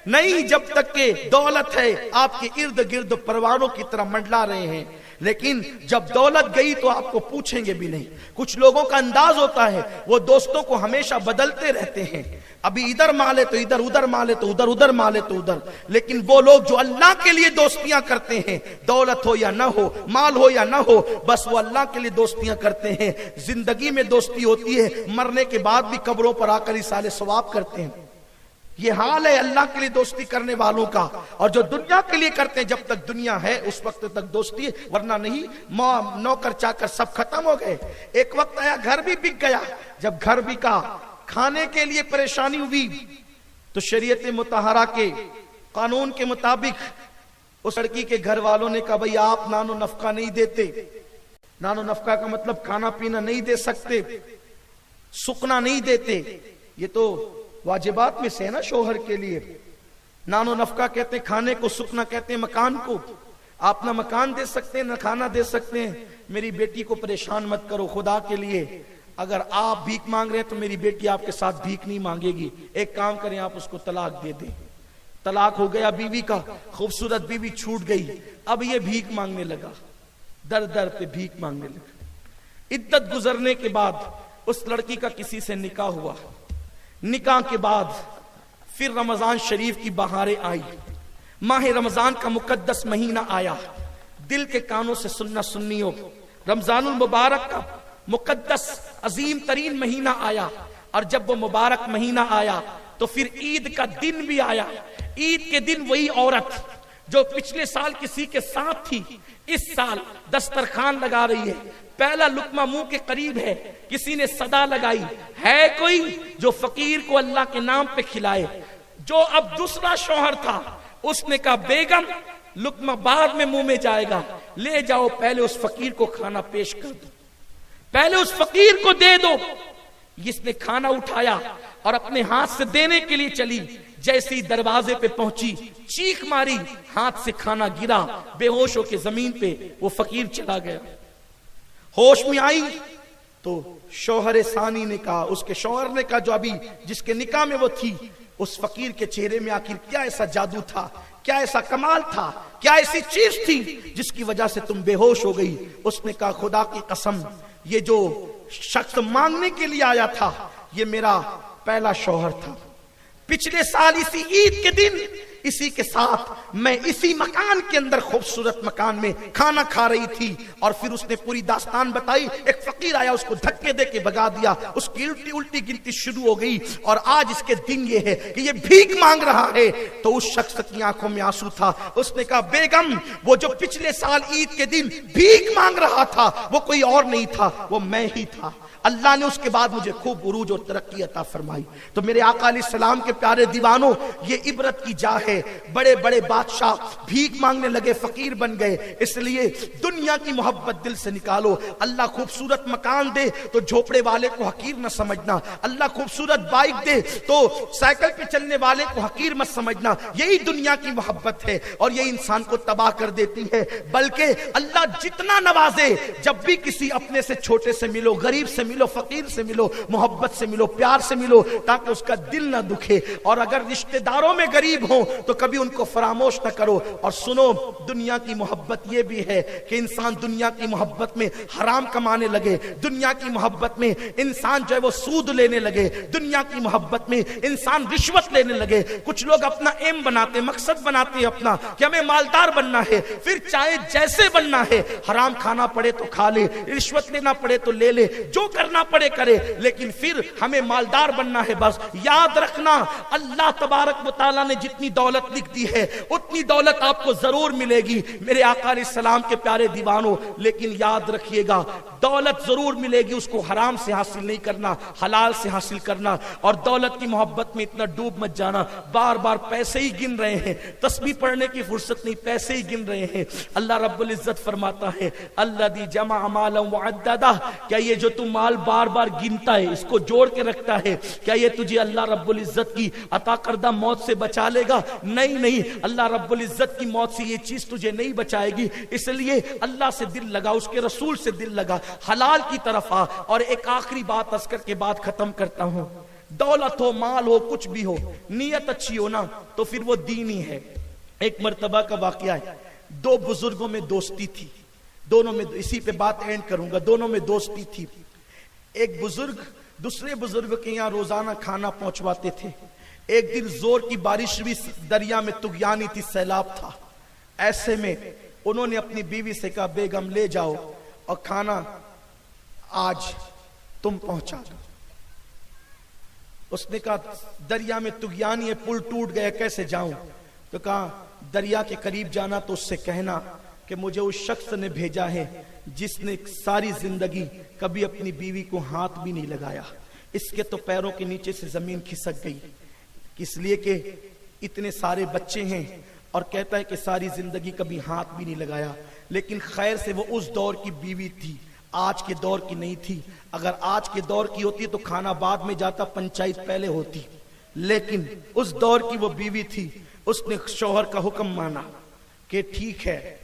نہیں, جب تک کہ دولت ہے آپ کے ارد گرد پروانوں کی طرح منڈلا رہے ہیں. لیکن جب دولت گئی تو آپ کو پوچھیں گے بھی نہیں. کچھ لوگوں کا انداز ہوتا ہے وہ دوستوں کو ہمیشہ بدلتے رہتے ہیں, ابھی ادھر مالے تو ادھر, ادھر مالے تو ادھر, ادھر مالے تو ادھر. لیکن وہ لوگ جو اللہ کے لیے دوستیاں کرتے ہیں, دولت ہو یا نہ ہو, مال ہو یا نہ ہو, بس وہ اللہ کے لیے دوستیاں کرتے ہیں. زندگی میں دوستی ہوتی ہے, مرنے کے بعد بھی قبروں پر آ کر اصالہ ثواب کرتے ہیں. یہ حال ہے اللہ کے لیے دوستی کرنے والوں کا. اور جو دنیا کے لیے کرتے ہیں, جب تک دنیا ہے اس وقت تک دوستی ہے, ورنہ نہیں. نوکر چاکر سب ختم ہو گئے. ایک وقت آیا گھر بھی بک گیا. جب گھر بکا, کھانے کے لیے پریشانی ہوئی, تو شریعت مطہرہ کے قانون کے مطابق اس لڑکی کے گھر والوں نے کہا بھئی آپ نان و نفقہ نہیں دیتے. نان و نفقہ کا مطلب کھانا پینا نہیں دے سکتے, سکنا نہیں دیتے. یہ تو واجبات میں سے ہے نا شوہر کے لیے. نان و نفقہ کہتے ہیں کھانے کو, سکنا کہتے ہیں مکان کو. آپ نہ مکان دے سکتے ہیں نہ کھانا دے سکتے ہیں. میری بیٹی کو پریشان مت کرو خدا کے لیے. اگر آپ بھیک مانگ رہے ہیں تو میری بیٹی آپ کے ساتھ بھیک نہیں مانگے گی. ایک کام کریں, آپ اس کو طلاق دے دیں. طلاق ہو گیا بیوی کا, خوبصورت بیوی چھوٹ گئی. اب یہ بھیک مانگنے لگا, در در پہ بھیک مانگنے لگا. عدت گزرنے کے بعد اس لڑکی کا کسی سے نکاح ہوا. نکاح کے بعد پھر رمضان شریف کی بہاریں آئی. ماہ رمضان کا مقدس مہینہ آیا. دل کے کانوں سے سننا سنیو, رمضان المبارک کا مقدس عظیم ترین مہینہ آیا. اور جب وہ مبارک مہینہ آیا تو پھر عید کا دن بھی آیا. عید کے دن وہی عورت جو پچھلے سال کسی کے ساتھ تھی, اس سال دسترخوان لگا رہی ہے. پہلا لقمہ منہ کے قریب ہے. کسی نے صدا لگائی, ہے کوئی جو فقیر کو اللہ کے نام پہ کھلائے. جو اب دوسرا شوہر تھا اس نے کہا بیگم لقمہ بعد میں منہ میں جائے گا, لے جاؤ پہلے اس فقیر کو کھانا پیش کر دو, پہلے اس فقیر کو دے دو. اس نے کھانا اٹھایا اور اپنے ہاتھ سے دینے کے لیے چلی. جیسی دروازے پہ پہنچی چیخ ماری, ہاتھ سے کھانا گرا, بے ہوش ہو کے زمین پہ وہ فقیر چلا گیا. ہوش میں آئی تو شوہر ثانی نے کہا, اس کے شوہر نے کہا جو ابھی جس کے نکاح میں وہ تھی, اس فقیر کے چہرے میں آخر کیا ایسا جادو تھا, کیا ایسا کمال تھا, کیا ایسی چیز تھی جس کی وجہ سے تم بے ہوش ہو گئی. اس نے کہا خدا کی قسم, یہ جو شخص مانگنے کے لیے آیا تھا یہ میرا پہلا شوہر تھا. پچھلے سال اسی عید کے دن اسی کے ساتھ میں اسی مکان کے اندر خوبصورت مکان میں کھانا کھا رہی تھی اور پھر اس نے پوری داستان بتائی. ایک فقیر آیا, اس کو دھکے دے کے بگا دیا, اس کی الٹی گنتی شروع ہو گئی اور آج اس کے دن یہ ہے کہ یہ بھیک مانگ رہا ہے. تو اس شخص کی آنکھوں میں آنسو تھا. اس نے کہا بیگم وہ جو پچھلے سال عید کے دن بھیک مانگ رہا تھا وہ کوئی اور نہیں تھا, وہ میں ہی تھا. اللہ نے اس کے بعد مجھے خوب عروج اور ترقی عطا فرمائی. تو میرے آقا علیہ السلام کے پیارے دیوانوں, یہ عبرت کی جا ہے. بڑے بڑے بادشاہ بھیک مانگنے لگے, فقیر بن گئے. اس لیے دنیا کی محبت دل سے نکالو. اللہ خوبصورت مکان دے تو جھوپڑے والے کو حقیر نہ سمجھنا. اللہ خوبصورت بائک دے تو سائیکل پہ چلنے والے کو حقیر مت سمجھنا. یہی دنیا کی محبت ہے اور یہ انسان کو تباہ کر دیتی ہے. بلکہ اللہ جتنا نوازے, جب بھی کسی اپنے سے چھوٹے سے ملو, غریب سے ملو, فقیر سے ملو, محبت سے ملو, پیار سے ملو, تاکہ اس کا دل نہ دکھے. اور اگر رشتہ داروں میں غریب ہوں تو کبھی ان کو فراموش نہ کرو. اور سنو, دنیا کی محبت یہ بھی ہے کہ انسان دنیا کی محبت میں حرام کمانے لگے, دنیا کی محبت میں انسان جو ہے وہ سود لینے لگے, دنیا کی محبت میں انسان رشوت لینے لگے. کچھ لوگ اپنا ایم بناتے, مقصد بناتے اپنا کہ ہمیں مالدار بننا ہے, پھر چاہے جیسے بننا ہے, حرام کھانا پڑے تو کھا لے, رشوت لینا پڑے تو لے لے, جو کرنا پڑے کرے, لیکن پھر ہمیں مالدار بننا ہے. بس یاد رکھنا, اللہ تبارک و تعالیٰ نے جتنی دولت لکھ دی ہے اتنی دولت آپ کو ضرور ملے گی میرے آقا علیہ السلام کے پیارے دیوانوں. لیکن یاد رکھیے گا, دولت ضرور ملے گی, اس کو حرام سے حاصل نہیں کرنا, حلال سے حاصل کرنا. اور دولت کی محبت میں اتنا ڈوب مت جانا. بار بار پیسے ہی گن رہے ہیں, تسبیح پڑھنے کی فرصت نہیں, پیسے ہی گن رہے ہیں. اللہ رب العزت فرماتا ہے الذی جمع مالا وعددہ, کیا یہ جو تم مال بار بار گنتا ہے, اس کو جوڑ کے رکھتا ہے, کیا یہ تجھے اللہ رب العزت کی عطا کردہ موت سے بچا لے گا؟ نہیں, اللہ رب العزت کی موت سے یہ چیز تجھے نہیں بچائے گی. اس لیے اللہ سے دل لگا, اس کے رسول سے دل لگا, حلال کی طرف آ. اور ایک آخری بات عرض کر کے بات ختم کرتا ہوں. دولت ہو, مال ہو, کچھ بھی ہو, نیت اچھی ہو نا تو پھر وہ دین ہی ہے. ایک مرتبہ کا واقعہ ہے, دو بزرگوں میں دوستی تھی, دونوں میں, اسی پہ بات اینڈ کروں گا, دونوں میں دوستی تھی. ایک بزرگ دوسرے بزرگ کے یہاں روزانہ کھانا پہنچواتے تھے. ایک دن زور کی بارش بھی, دریا میں طغیانی تھی, سیلاب تھا. ایسے میں انہوں نے اپنی بیوی سے کہا بیگم لے جاؤ اور کھانا آج تم پہنچا دو. اس نے کہا دریا میں طغیانی ہے, پل ٹوٹ گیا, کیسے جاؤں؟ تو کہا دریا کے قریب جانا تو اس سے کہنا کہ مجھے اس شخص نے بھیجا ہے جس نے ساری زندگی کبھی اپنی بیوی کو ہاتھ بھی نہیں لگایا. اس کے تو پیروں کے نیچے سے زمین کھسک گئی, اس لیے کہ اتنے سارے بچے ہیں اور کہتا ہے کہ ساری زندگی کبھی ہاتھ بھی نہیں لگایا. لیکن خیر سے وہ اس دور کی بیوی تھی, آج کے دور کی نہیں تھی. اگر آج کے دور کی ہوتی تو کھانا بعد میں جاتا, پنچایت پہلے ہوتی. لیکن اس دور کی وہ بیوی تھی, اس نے شوہر کا حکم مانا کہ ٹھیک ہے.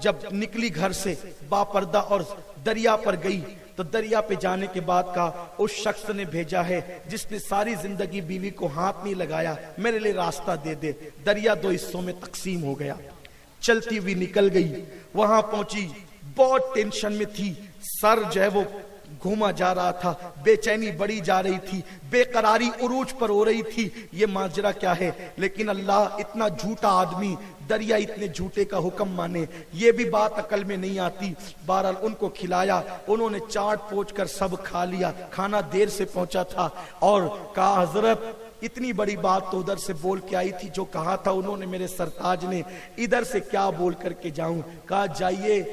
جب نکلی گھر سے با پردہ اور دریا پر گئی تو دریا پہ جانے کے بعد کہا اس شخص نے بھیجا ہے جس نے ساری زندگی بیوی کو ہاتھ نہیں لگایا, میرے لیے راستہ دے دے. دریا دو حصوں میں تقسیم ہو گیا, چلتی ہوئی نکل گئی. وہاں پہنچی, بہت ٹینشن میں تھی, سر جو ہے وہ گھوما جا رہا تھا, بے چینی بڑھی جا رہی تھی, بے قراری عروج پر ہو رہی تھی, یہ ماجرا کیا ہے. لیکن اللہ اتنا جھوٹا آدمی, دریا اتنے جھوٹے کا حکم مانے, یہ بھی بات عقل میں نہیں آتی. بہرحال ان کو کھلایا, انہوں نے چاٹ پوچھ کر سب کھا لیا. کھانا دیر سے پہنچا تھا اور کہا حضرت اتنی بڑی بات تو ادھر سے بول کے آئی تھی, جو کہا تھا انہوں نے میرے سرتاج نے, ادھر سے کیا بول کر کے جاؤں. کہا جائیے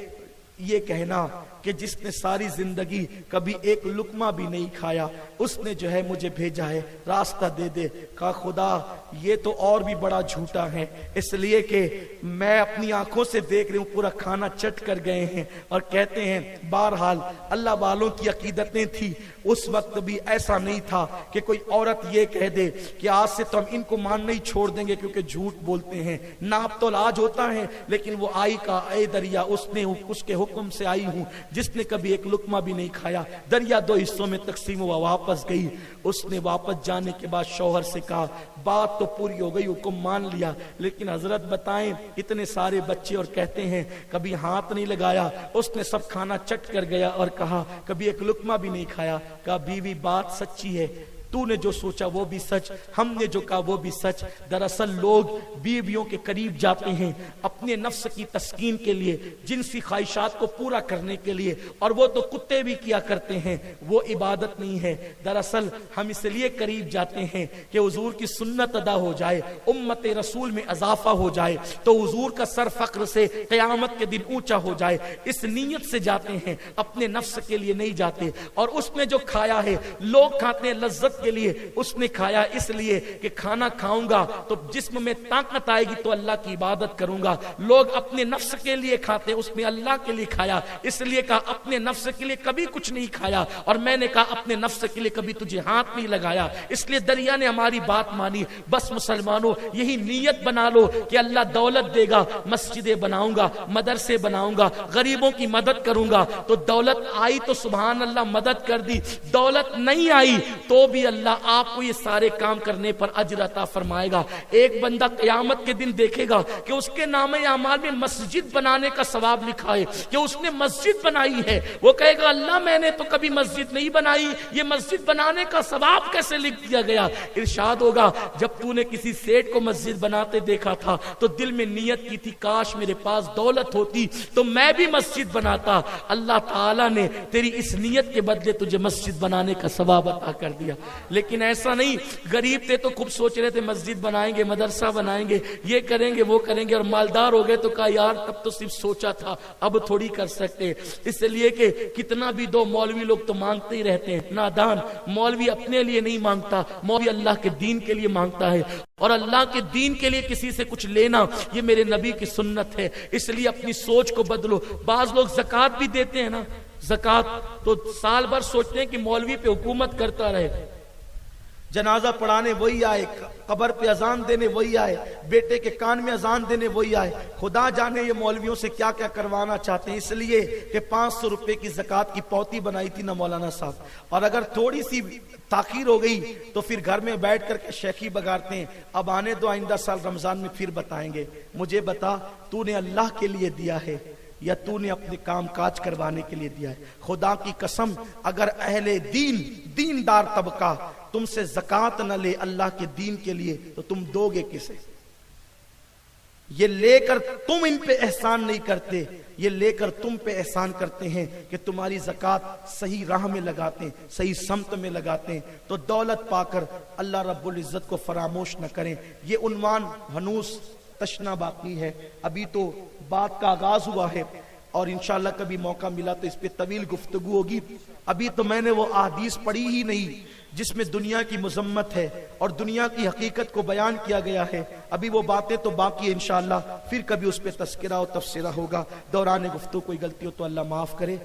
یہ کہنا کہ جس نے ساری زندگی کبھی ایک لقمہ بھی نہیں کھایا اس نے جو ہے مجھے بھیجا ہے, راستہ دے دے. کہا خدا یہ تو اور بھی بڑا جھوٹا ہے, اس لیے کہ میں اپنی آنکھوں سے دیکھ رہی ہوں پورا کھانا چٹ کر گئے ہیں. اور کہتے ہیں بہرحال اللہ والوں کی عقیدتیں تھی, اس وقت بھی ایسا نہیں تھا کہ کوئی عورت یہ کہہ دے کہ آج سے تو ہم ان کو ماننا ہی چھوڑ دیں گے کیونکہ جھوٹ بولتے ہیں. ناپ تو لاج ہوتا ہے, لیکن وہ آئی کا اے دریا, اس کے حکم سے آئی ہوں جس نے کبھی ایک لقمہ بھی نہیں کھایا. دریا دو حصوں میں تقسیم ہوا, واپس گئی. اس نے واپس جانے کے بعد شوہر سے کہا بات تو پوری ہو گئی, حکم مان لیا, لیکن حضرت بتائیں اتنے سارے بچے اور کہتے ہیں کبھی ہاتھ نہیں لگایا. اس نے سب کھانا چٹ کر گیا اور کہا کبھی ایک لقمہ بھی نہیں کھایا. کہا بیوی بات سچی ہے, تو نے جو سوچا وہ بھی سچ، ہم نے جو کہا وہ بھی سچ۔ دراصل لوگ بیویوں کے قریب جاتے ہیں اپنے نفس کی تسکین کے لیے، جنسی خواہشات کو پورا کرنے کے لیے، اور وہ تو کتے بھی کیا کرتے ہیں، وہ عبادت نہیں ہے۔ دراصل ہم اس لیے قریب جاتے ہیں کہ حضور کی سنت ادا ہو جائے، امت رسول میں اضافہ ہو جائے، تو حضور کا سر فخر سے قیامت کے دن اونچا ہو جائے۔ اس نیت سے جاتے ہیں، اپنے نفس کے لیے نہیں جاتے۔ اور اس نے جو کھایا ہے، لوگ کھاتے ہیں لذت کے لیے، اس نے کھایا اس لیے کہ کھانا کھاؤں گا تو جسم میں طاقت آئے گی تو اللہ کی عبادت کروں گا۔ لوگ اپنے نفس کے لیے کھاتے، اس نے اللہ کے لیے کھایا، اس لیے کہا اپنے نفس کے لیے کبھی کچھ نہیں کھایا، اور میں نے کہا اپنے نفس کے لیے کبھی تجھے ہاتھ نہیں لگایا۔ اس لیے دریا نے ہماری بات مانی۔ بس مسلمانوں یہی نیت بنا لو کہ اللہ دولت دے گا، مسجدیں بناؤں گا، مدرسے بناؤں گا، غریبوں کی مدد کروں گا۔ تو دولت آئی تو سبحان اللہ مدد کر دی، دولت نہیں آئی تو بھی اللہ آپ کو یہ سارے کام کرنے پر اجر عطا فرمائے گا۔ ایک بندہ قیامت کے دن دیکھے گا کہ اس کے نام اعمال میں مسجد بنانے کا ثواب لکھا ہے کہ اس نے مسجد بنائی ہے۔ وہ کہے گا اللہ میں نے تو کبھی مسجد نہیں بنائی، یہ مسجد بنانے کا ثواب کیسے لکھ دیا گیا؟ ارشاد ہوگا جب تو نے کسی سیٹ کو مسجد بناتے دیکھا تھا تو دل میں نیت کی تھی کاش میرے پاس دولت ہوتی تو میں بھی مسجد بناتا۔ اللہ تعالیٰ نے تیری اس نیت کے بدلے تجھے مسجد بنانے کا ثواب عطا کر دیا۔ لیکن ایسا نہیں، غریب تھے تو خوب سوچ رہے تھے مسجد بنائیں گے، مدرسہ بنائیں گے، یہ کریں گے وہ کریں گے، اور مالدار ہو گئے تو کہا یار تب تو صرف سوچا تھا، اب تھوڑی کر سکتے۔ اس لیے کہ کتنا بھی دو، مولوی لوگ تو مانگتے ہی رہتے ہیں۔ نادان مولوی اپنے لیے نہیں مانگتا، مولوی اللہ کے دین کے لیے مانگتا ہے، اور اللہ کے دین کے لیے کسی سے کچھ لینا یہ میرے نبی کی سنت ہے۔ اس لیے اپنی سوچ کو بدلو۔ بعض لوگ زکوٰۃ بھی دیتے ہیں نا، زکوٰۃ تو سال بھر سوچتے ہیں کہ مولوی پہ حکومت کرتا رہے، جنازہ پڑھانے وہی آئے، قبر پہ اذان دینے وہی آئے، بیٹے کے کان میں اذان دینے وہی آئے۔ خدا جانے یہ مولویوں سے کیا کیا کروانا چاہتے ہیں، اس لیے کہ 500 روپے کی زکوٰۃ کی پوتی بنائی تھی نا مولانا صاحب، اور اگر تھوڑی سی تاخیر ہو گئی تو پھر گھر میں بیٹھ کر کے شیخی بگاڑتے ہیں۔ اب آنے دو، آئندہ سال رمضان میں پھر بتائیں گے۔ مجھے بتا تو نے اللہ کے لیے دیا ہے یا تو نے اپنے کام کاج کروانے کے لیے دیا ہے؟ خدا کی قسم اگر اہل دین، دیندار طبقہ تم سے زکوٰۃ نہ لے اللہ کے دین کے لیے تو تم دو گے کسے؟ یہ لے کر تم ان پہ احسان نہیں کرتے، یہ لے کر تم پہ احسان کرتے ہیں کہ تمہاری زکوٰۃ صحیح راہ میں لگاتے ہیں، صحیح سمت میں لگاتے ہیں۔ تو دولت پا کر اللہ رب العزت کو فراموش نہ کریں۔ یہ عنوان ہنوز تشنا باقی ہے، ابھی تو بات کا آغاز ہوا ہے، اور انشاءاللہ کبھی موقع ملا تو اس پہ طویل گفتگو ہوگی۔ ابھی تو میں نے وہ احادیث پڑھی ہی نہیں جس میں دنیا کی مذمت ہے اور دنیا کی حقیقت کو بیان کیا گیا ہے۔ ابھی وہ باتیں تو باقی ہیں، انشاءاللہ پھر کبھی اس پہ تذکرہ و تفسیرہ ہوگا۔ دوران گفتگو کوئی غلطی ہو تو اللہ معاف کرے۔